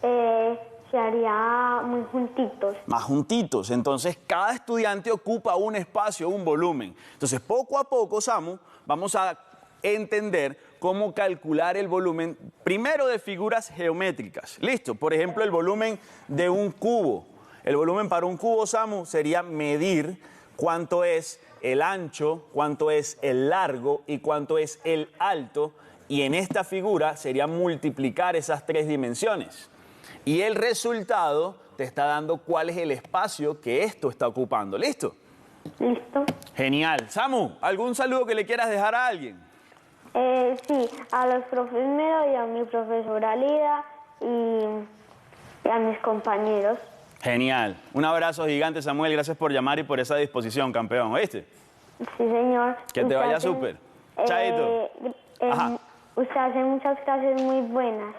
Se haría muy juntitos. Más juntitos. Entonces, cada estudiante ocupa un espacio, un volumen. Entonces, poco a poco, Samu, vamos a entender cómo calcular el volumen, primero de figuras geométricas. ¿Listo? Por ejemplo, el volumen de un cubo. El volumen para un cubo, Samu, sería medir cuánto es el ancho, cuánto es el largo y cuánto es el alto. Y en esta figura sería multiplicar esas tres dimensiones. Y el resultado te está dando cuál es el espacio que esto está ocupando. ¿Listo? Listo. Genial. Samu, ¿algún saludo que le quieras dejar a alguien? Sí, a los profes Mero y a mi profesora Lida y a mis compañeros. Genial. Un abrazo gigante, Samuel. Gracias por llamar y por esa disposición, campeón. ¿Oíste? Sí, señor. Que te vaya súper. Chaito. Usted hace muchas clases muy buenas.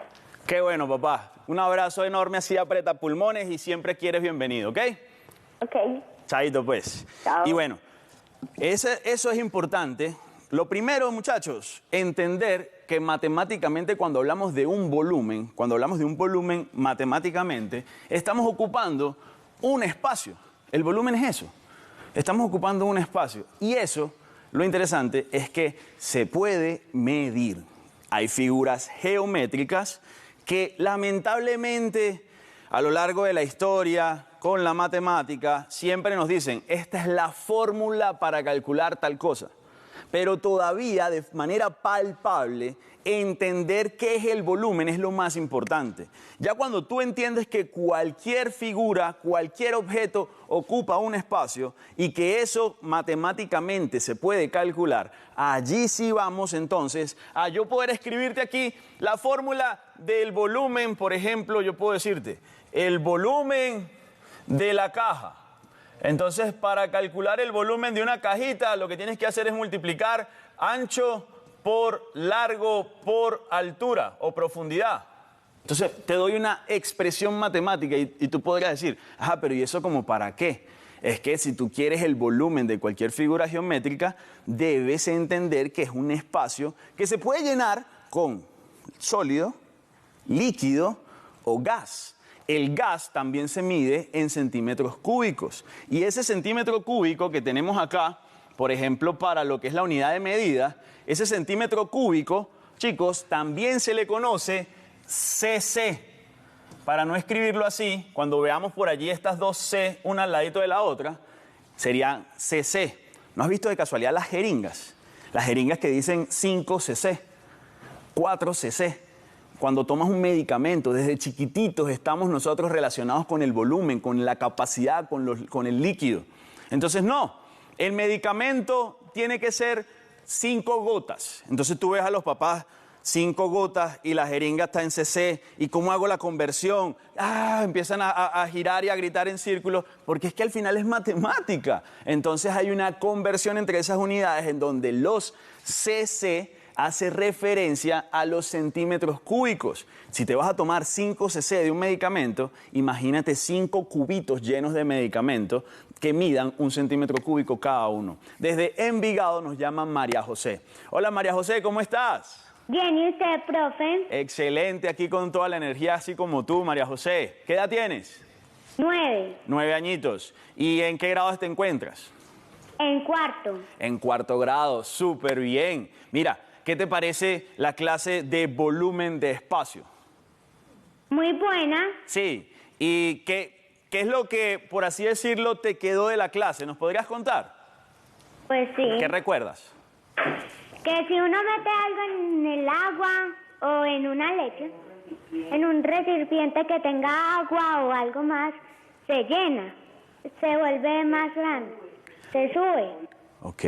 Qué bueno, papá. Un abrazo enorme, así aprieta pulmones y siempre quieres bienvenido, ¿ok? Ok. Chaito, pues. Chao. Y bueno, eso es importante. Lo primero, muchachos, entender que matemáticamente cuando hablamos de un volumen, matemáticamente, estamos ocupando un espacio. El volumen es eso. Estamos ocupando un espacio. Y eso, lo interesante, es que se puede medir. Hay figuras geométricas que lamentablemente a lo largo de la historia, con la matemática, siempre nos dicen, esta es la fórmula para calcular tal cosa. Pero todavía de manera palpable, entender qué es el volumen es lo más importante. Ya cuando tú entiendes que cualquier figura, cualquier objeto ocupa un espacio y que eso matemáticamente se puede calcular, allí sí vamos entonces a yo poder escribirte aquí la fórmula del volumen. Por ejemplo, yo puedo decirte el volumen de la caja. Entonces, para calcular el volumen de una cajita, lo que tienes que hacer es multiplicar ancho por largo por altura o profundidad. Entonces, te doy una expresión matemática y tú podrías decir, ajá, pero ¿y eso como para qué? Es que si tú quieres el volumen de cualquier figura geométrica, debes entender que es un espacio que se puede llenar con sólido, líquido o gas. El gas también se mide en centímetros cúbicos. Y ese centímetro cúbico que tenemos acá, por ejemplo, para lo que es la unidad de medida, ese centímetro cúbico, chicos, también se le conoce cc. Para no escribirlo así, cuando veamos por allí estas dos C, una al ladito de la otra, serían cc. ¿No has visto de casualidad las jeringas? Las jeringas que dicen 5 cc, 4 cc. Cuando tomas un medicamento, desde chiquititos estamos nosotros relacionados con el volumen, con la capacidad, con el líquido. Entonces, no, el medicamento tiene que ser 5 gotas. Entonces tú ves a los papás 5 gotas y la jeringa está en cc. ¿Y cómo hago la conversión? Empiezan a girar y a gritar en círculos, porque es que al final es matemática. Entonces hay una conversión entre esas unidades en donde los cc hace referencia a los centímetros cúbicos. Si te vas a tomar 5 cc de un medicamento, imagínate 5 cubitos llenos de medicamento que midan 1 centímetro cúbico cada uno. Desde Envigado nos llaman María José. Hola María José, ¿cómo estás? Bien, ¿y usted, profe? Excelente, aquí con toda la energía, así como tú, María José. ¿Qué edad tienes? 9. 9 añitos. ¿Y en qué grado te encuentras? En cuarto. En 4º grado, súper bien. Mira, ¿qué te parece la clase de volumen de espacio? Muy buena. Sí. ¿Y qué es lo que, por así decirlo, te quedó de la clase? ¿Nos podrías contar? Pues sí. ¿Qué recuerdas? Que si uno mete algo en el agua o en una leche, en un recipiente que tenga agua o algo más, se llena, se vuelve más grande, se sube. Ok.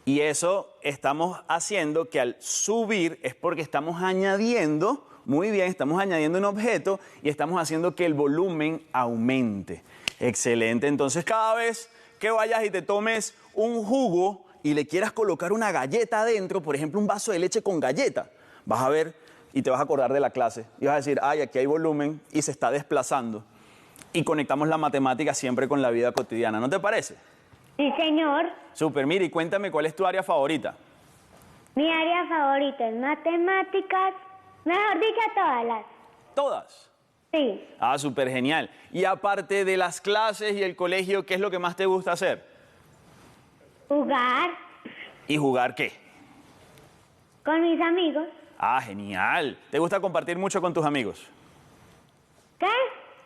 Y eso estamos haciendo que al subir es porque estamos añadiendo, muy bien, estamos añadiendo un objeto y estamos haciendo que el volumen aumente. Excelente. Entonces, cada vez que vayas y te tomes un jugo y le quieras colocar una galleta adentro, por ejemplo, un vaso de leche con galleta, vas a ver y te vas a acordar de la clase. Y vas a decir, ay, aquí hay volumen y se está desplazando. Y conectamos la matemática siempre con la vida cotidiana. ¿No te parece? Sí, señor. Súper, mira, y cuéntame, ¿cuál es tu área favorita? Mi área favorita es matemáticas, mejor dicho, todas las. ¿Todas? Sí. Ah, súper genial. Y aparte de las clases y el colegio, ¿qué es lo que más te gusta hacer? Jugar. ¿Y jugar qué? Con mis amigos. Ah, genial. ¿Te gusta compartir mucho con tus amigos? ¿Qué?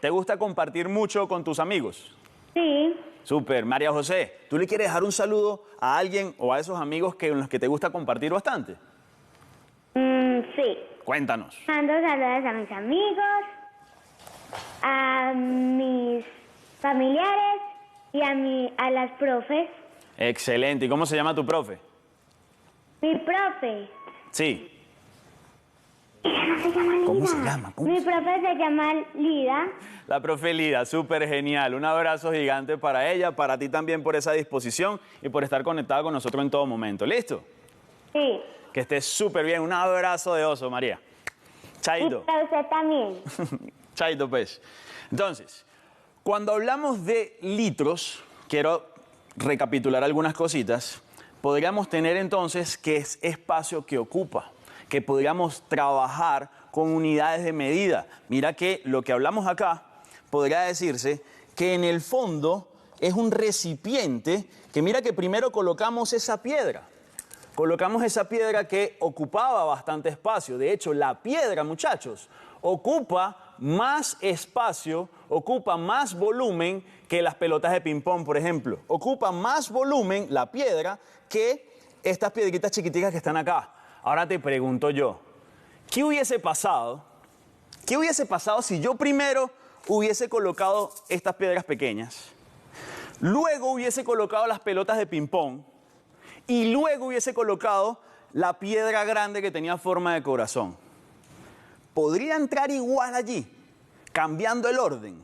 ¿Te gusta compartir mucho con tus amigos? Sí. Súper. María José, ¿tú le quieres dejar un saludo a alguien o a esos amigos con los que te gusta compartir bastante? Sí. Cuéntanos. Mando saludos a mis amigos, a mis familiares y a las profes. Excelente. ¿Y cómo se llama tu profe? Mi profe. Sí. Ella no se llama Lida. ¿Cómo se llama? Mi profe se llama Lida. La profe Lida, súper genial. Un abrazo gigante para ella, para ti también por esa disposición y por estar conectada con nosotros en todo momento. ¿Listo? Sí. Que estés súper bien. Un abrazo de oso, María. Chaito. Y para usted también. Chaito, pues. Entonces, cuando hablamos de litros, quiero recapitular algunas cositas. Podríamos tener entonces qué es espacio que ocupa, que podríamos trabajar con unidades de medida. Mira que lo que hablamos acá podría decirse que en el fondo es un recipiente que mira que primero colocamos esa piedra. Colocamos esa piedra que ocupaba bastante espacio. De hecho, la piedra, muchachos, ocupa más espacio, ocupa más volumen que las pelotas de ping-pong, por ejemplo. Ocupa más volumen la piedra que estas piedritas chiquiticas que están acá. Ahora te pregunto yo, ¿qué hubiese pasado? ¿Qué hubiese pasado si yo primero hubiese colocado estas piedras pequeñas, luego hubiese colocado las pelotas de ping-pong y luego hubiese colocado la piedra grande que tenía forma de corazón? ¿Podría entrar igual allí, cambiando el orden?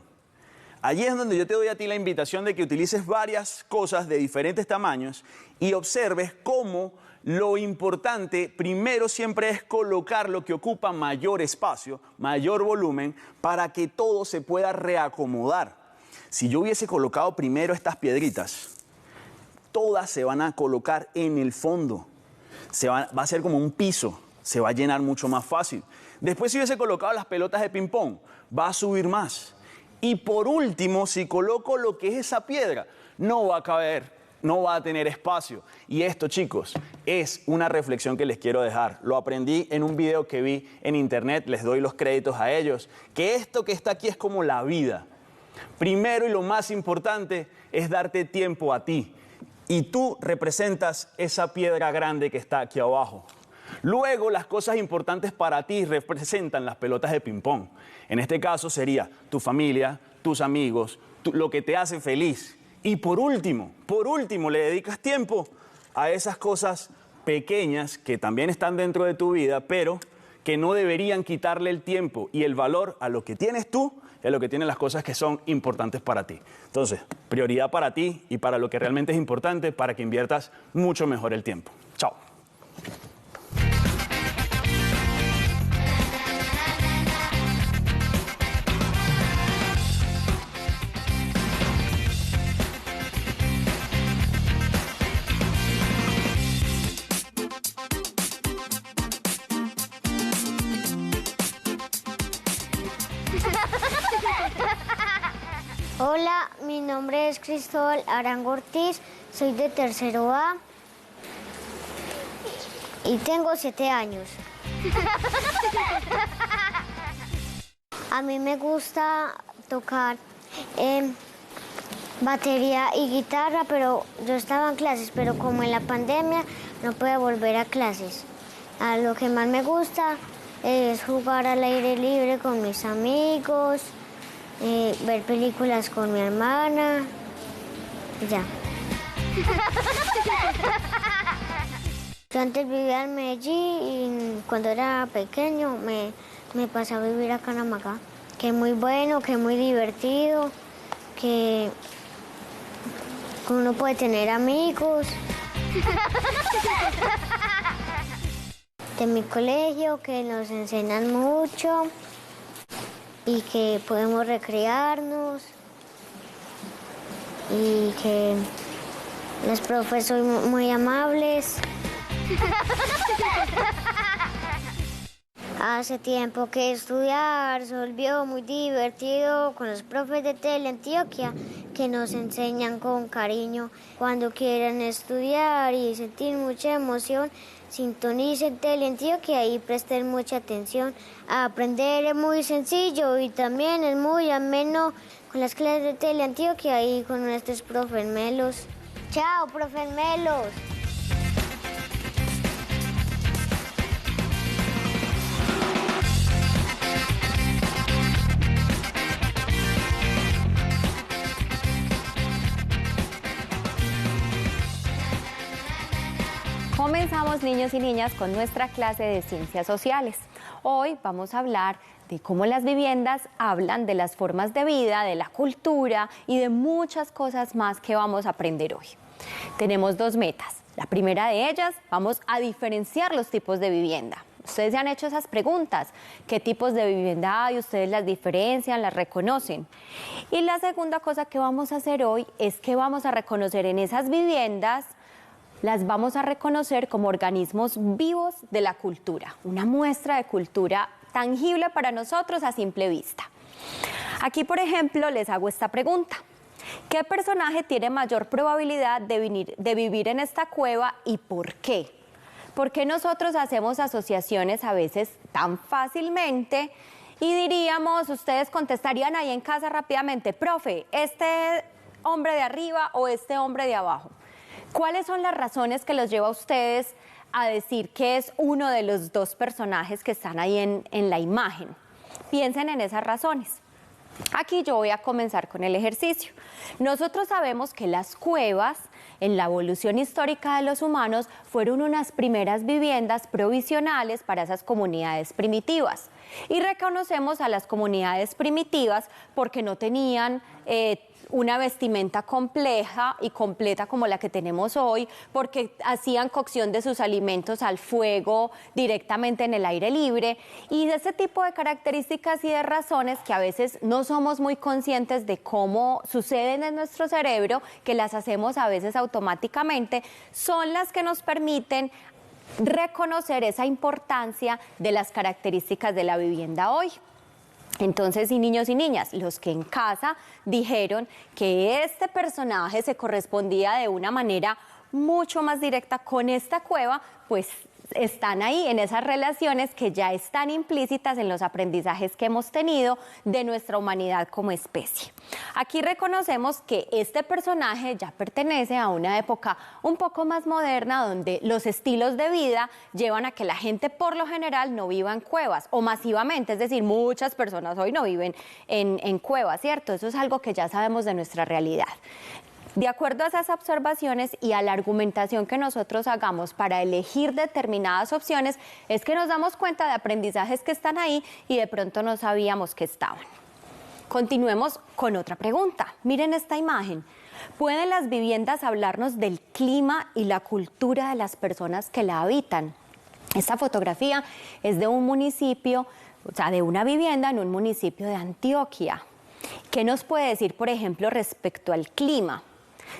Allí es donde yo te doy a ti la invitación de que utilices varias cosas de diferentes tamaños y observes cómo lo importante primero siempre es colocar lo que ocupa mayor espacio, mayor volumen, para que todo se pueda reacomodar. Si yo hubiese colocado primero estas piedritas, todas se van a colocar en el fondo. Va a ser como un piso, se va a llenar mucho más fácil. Después, si hubiese colocado las pelotas de ping-pong, va a subir más. Y por último, si coloco lo que es esa piedra, no va a caber, no va a tener espacio. Y esto, chicos, es una reflexión que les quiero dejar. Lo aprendí en un video que vi en internet, les doy los créditos a ellos, que esto que está aquí es como la vida. Primero y lo más importante es darte tiempo a ti. Y tú representas esa piedra grande que está aquí abajo. Luego, las cosas importantes para ti representan las pelotas de ping-pong. En este caso sería tu familia, tus amigos, lo que te hace feliz. Y por último, le dedicas tiempo a esas cosas pequeñas que también están dentro de tu vida, pero que no deberían quitarle el tiempo y el valor a lo que tienes tú y a lo que tienen las cosas que son importantes para ti. Entonces, prioridad para ti y para lo que realmente es importante para que inviertas mucho mejor el tiempo. Chao. Hola, mi nombre es Cristóbal Arango Ortiz, soy de tercero A y tengo 7 años. A mí me gusta tocar batería y guitarra, pero yo estaba en clases, pero como en la pandemia no puedo volver a clases. A lo que más me gusta es jugar al aire libre con mis amigos, ver películas con mi hermana, y ya. Yo antes vivía en Medellín y cuando era pequeño me pasé a vivir acá en Amagá, que es muy bueno, que es muy divertido, que uno puede tener amigos. De mi colegio, que nos enseñan mucho y que podemos recrearnos y que los profes son muy amables. Hace tiempo que estudiar se volvió muy divertido con los profes de Teleantioquia, que nos enseñan con cariño. Cuando quieran estudiar y sentir mucha emoción, sintonicen Teleantioquia y presten mucha atención. Aprender es muy sencillo y también es muy ameno con las clases de Teleantioquia y con nuestros profes Melos. Chao, profes Melos. Comenzamos, niños y niñas, con nuestra clase de Ciencias Sociales. Hoy vamos a hablar de cómo las viviendas hablan de las formas de vida, de la cultura y de muchas cosas más que vamos a aprender hoy. Tenemos 2 metas. La primera de ellas, vamos a diferenciar los tipos de vivienda. Ustedes se han hecho esas preguntas. ¿Qué tipos de vivienda hay? Ustedes las diferencian, las reconocen. Y la segunda cosa que vamos a hacer hoy es que vamos a reconocer en esas viviendas, las vamos a reconocer como organismos vivos de la cultura, una muestra de cultura tangible para nosotros a simple vista. Aquí, por ejemplo, les hago esta pregunta. ¿Qué personaje tiene mayor probabilidad de vivir en esta cueva y por qué? ¿Por qué nosotros hacemos asociaciones a veces tan fácilmente y diríamos, ustedes contestarían ahí en casa rápidamente, profe, ¿este hombre de arriba o este hombre de abajo? ¿Cuáles son las razones que los lleva a ustedes a decir que es uno de los 2 personajes que están ahí en la imagen? Piensen en esas razones. Aquí yo voy a comenzar con el ejercicio. Nosotros sabemos que las cuevas, en la evolución histórica de los humanos, fueron unas primeras viviendas provisionales para esas comunidades primitivas. Y reconocemos a las comunidades primitivas porque no tenían una vestimenta compleja y completa como la que tenemos hoy, porque hacían cocción de sus alimentos al fuego directamente en el aire libre, y de ese tipo de características y de razones que a veces no somos muy conscientes de cómo suceden en nuestro cerebro, que las hacemos a veces automáticamente, son las que nos permiten reconocer esa importancia de las características de la vivienda hoy. Entonces, y niños y niñas, los que en casa dijeron que este personaje se correspondía de una manera mucho más directa con esta cueva, pues están ahí en esas relaciones que ya están implícitas en los aprendizajes que hemos tenido de nuestra humanidad como especie. Aquí reconocemos que este personaje ya pertenece a una época un poco más moderna, donde los estilos de vida llevan a que la gente por lo general no viva en cuevas o masivamente, es decir, muchas personas hoy no viven en cuevas, ¿cierto? Eso es algo que ya sabemos de nuestra realidad. De acuerdo a esas observaciones y a la argumentación que nosotros hagamos para elegir determinadas opciones, es que nos damos cuenta de aprendizajes que están ahí y de pronto no sabíamos que estaban. Continuemos con otra pregunta. Miren esta imagen. ¿Pueden las viviendas hablarnos del clima y la cultura de las personas que la habitan? Esta fotografía es de un municipio, o sea, de una vivienda en un municipio de Antioquia. ¿Qué nos puede decir, por ejemplo, respecto al clima?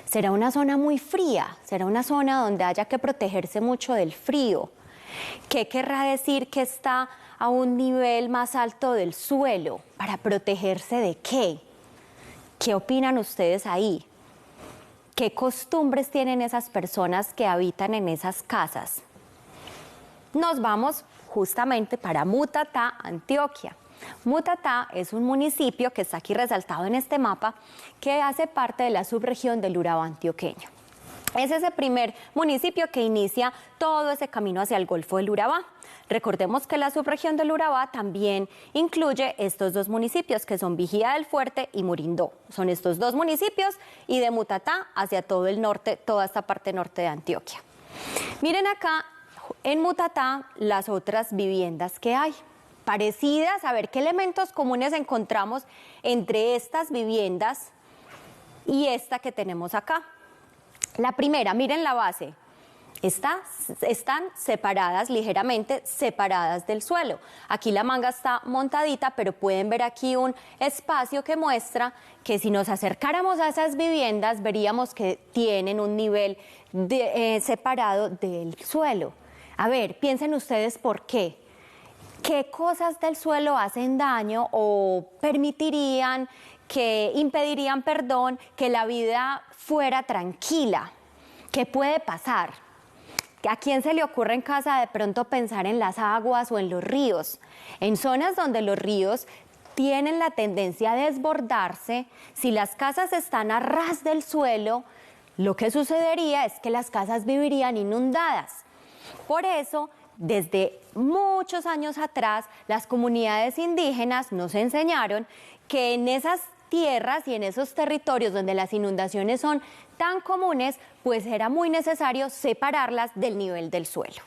¿Será una zona muy fría? ¿Será una zona donde haya que protegerse mucho del frío? ¿Qué querrá decir que está a un nivel más alto del suelo? ¿Para protegerse de qué? ¿Qué opinan ustedes ahí? ¿Qué costumbres tienen esas personas que habitan en esas casas? Nos vamos justamente para Mutatá, Antioquia. Mutatá es un municipio que está aquí resaltado en este mapa que hace parte de la subregión del Urabá antioqueño. Es ese primer municipio que inicia todo ese camino hacia el Golfo del Urabá. Recordemos que la subregión del Urabá también incluye estos dos municipios que son Vigía del Fuerte y Murindó. Son estos dos municipios y de Mutatá hacia todo el norte, toda esta parte norte de Antioquia. Miren acá en Mutatá las otras viviendas que hay. Parecidas, a ver qué elementos comunes encontramos entre estas viviendas y esta que tenemos acá. La primera, miren la base, están separadas, ligeramente separadas del suelo. Aquí la manga está montadita, pero pueden ver aquí un espacio que muestra que si nos acercáramos a esas viviendas, veríamos que tienen un nivel separado del suelo. A ver, piensen ustedes por qué. ¿Qué cosas del suelo hacen daño o impedirían, que la vida fuera tranquila? ¿Qué puede pasar? ¿A quién se le ocurre en casa de pronto pensar en las aguas o en los ríos? En zonas donde los ríos tienen la tendencia a desbordarse, si las casas están a ras del suelo, lo que sucedería es que las casas vivirían inundadas. Por eso, desde muchos años atrás, las comunidades indígenas nos enseñaron que en esas tierras y en esos territorios donde las inundaciones son tan comunes, pues era muy necesario separarlas del nivel del suelo.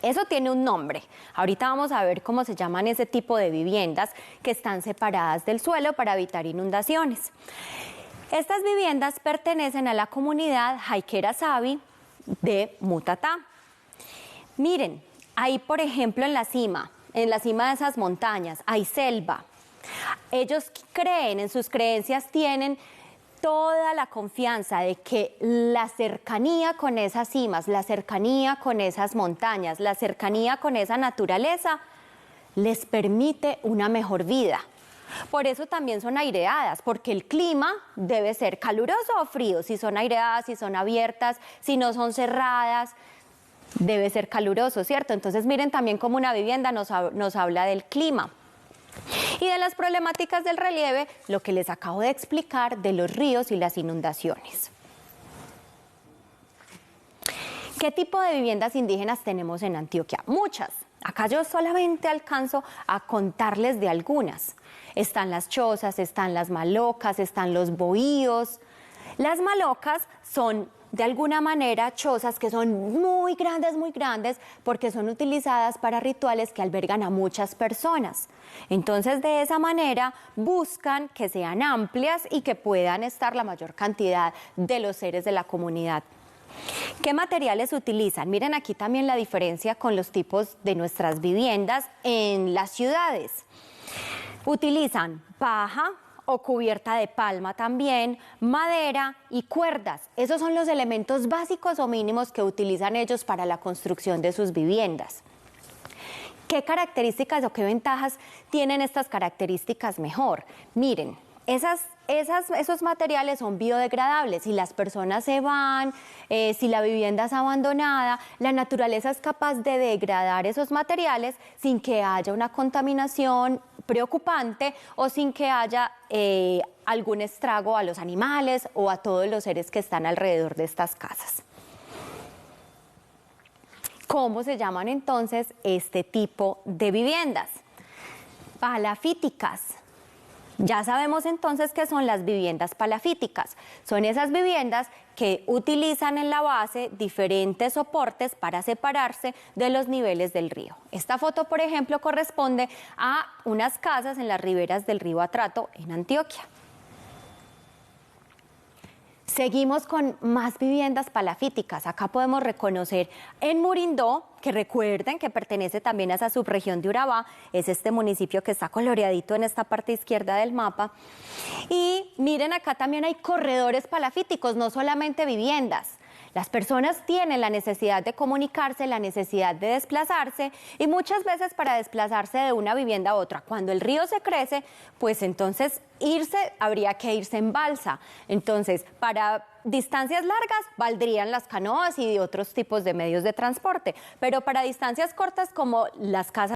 Eso tiene un nombre. Ahorita vamos a ver cómo se llaman ese tipo de viviendas que están separadas del suelo para evitar inundaciones. Estas viviendas pertenecen a la comunidad Jaiquera Sabi de Mutatá. Miren, ahí por ejemplo en la cima de esas montañas hay selva. Ellos creen, en sus creencias tienen toda la confianza de que la cercanía con esas cimas, la cercanía con esas montañas, la cercanía con esa naturaleza les permite una mejor vida. Por eso también son aireadas, porque el clima debe ser caluroso o frío, si son aireadas, si son abiertas, si no son cerradas, debe ser caluroso, ¿cierto? Entonces miren también cómo una vivienda nos habla del clima. Y de las problemáticas del relieve, lo que les acabo de explicar de los ríos y las inundaciones. ¿Qué tipo de viviendas indígenas tenemos en Antioquia? Muchas. Acá yo solamente alcanzo a contarles de algunas. Están las chozas, están las malocas, están los bohíos. Las malocas son de alguna manera chozas que son muy grandes, porque son utilizadas para rituales que albergan a muchas personas. Entonces, de esa manera buscan que sean amplias y que puedan estar la mayor cantidad de los seres de la comunidad. ¿Qué materiales utilizan? Miren aquí también la diferencia con los tipos de nuestras viviendas en las ciudades. Utilizan paja o cubierta de palma también, madera y cuerdas. Esos son los elementos básicos o mínimos que utilizan ellos para la construcción de sus viviendas. ¿Qué características o qué ventajas tienen estas características mejor? Miren, esos materiales son biodegradables. Si las personas se van, si la vivienda es abandonada, la naturaleza es capaz de degradar esos materiales sin que haya una contaminación preocupante o sin que haya algún estrago a los animales o a todos los seres que están alrededor de estas casas. ¿Cómo se llaman entonces este tipo de viviendas? Palafíticas. Ya sabemos entonces qué son las viviendas palafíticas. Son esas viviendas que utilizan en la base diferentes soportes para separarse de los niveles del río. Esta foto, por ejemplo, corresponde a unas casas en las riberas del río Atrato, en Antioquia. Seguimos con más viviendas palafíticas. Acá podemos reconocer en Murindó, que recuerden que pertenece también a esa subregión de Urabá, es este municipio que está coloreadito en esta parte izquierda del mapa. Y miren, acá también hay corredores palafíticos, no solamente viviendas. Las personas tienen la necesidad de comunicarse, la necesidad de desplazarse y muchas veces para desplazarse de una vivienda a otra, cuando el río se crece, pues entonces habría que irse en balsa. Entonces, para distancias largas valdrían las canoas y otros tipos de medios de transporte, pero para distancias cortas como las casas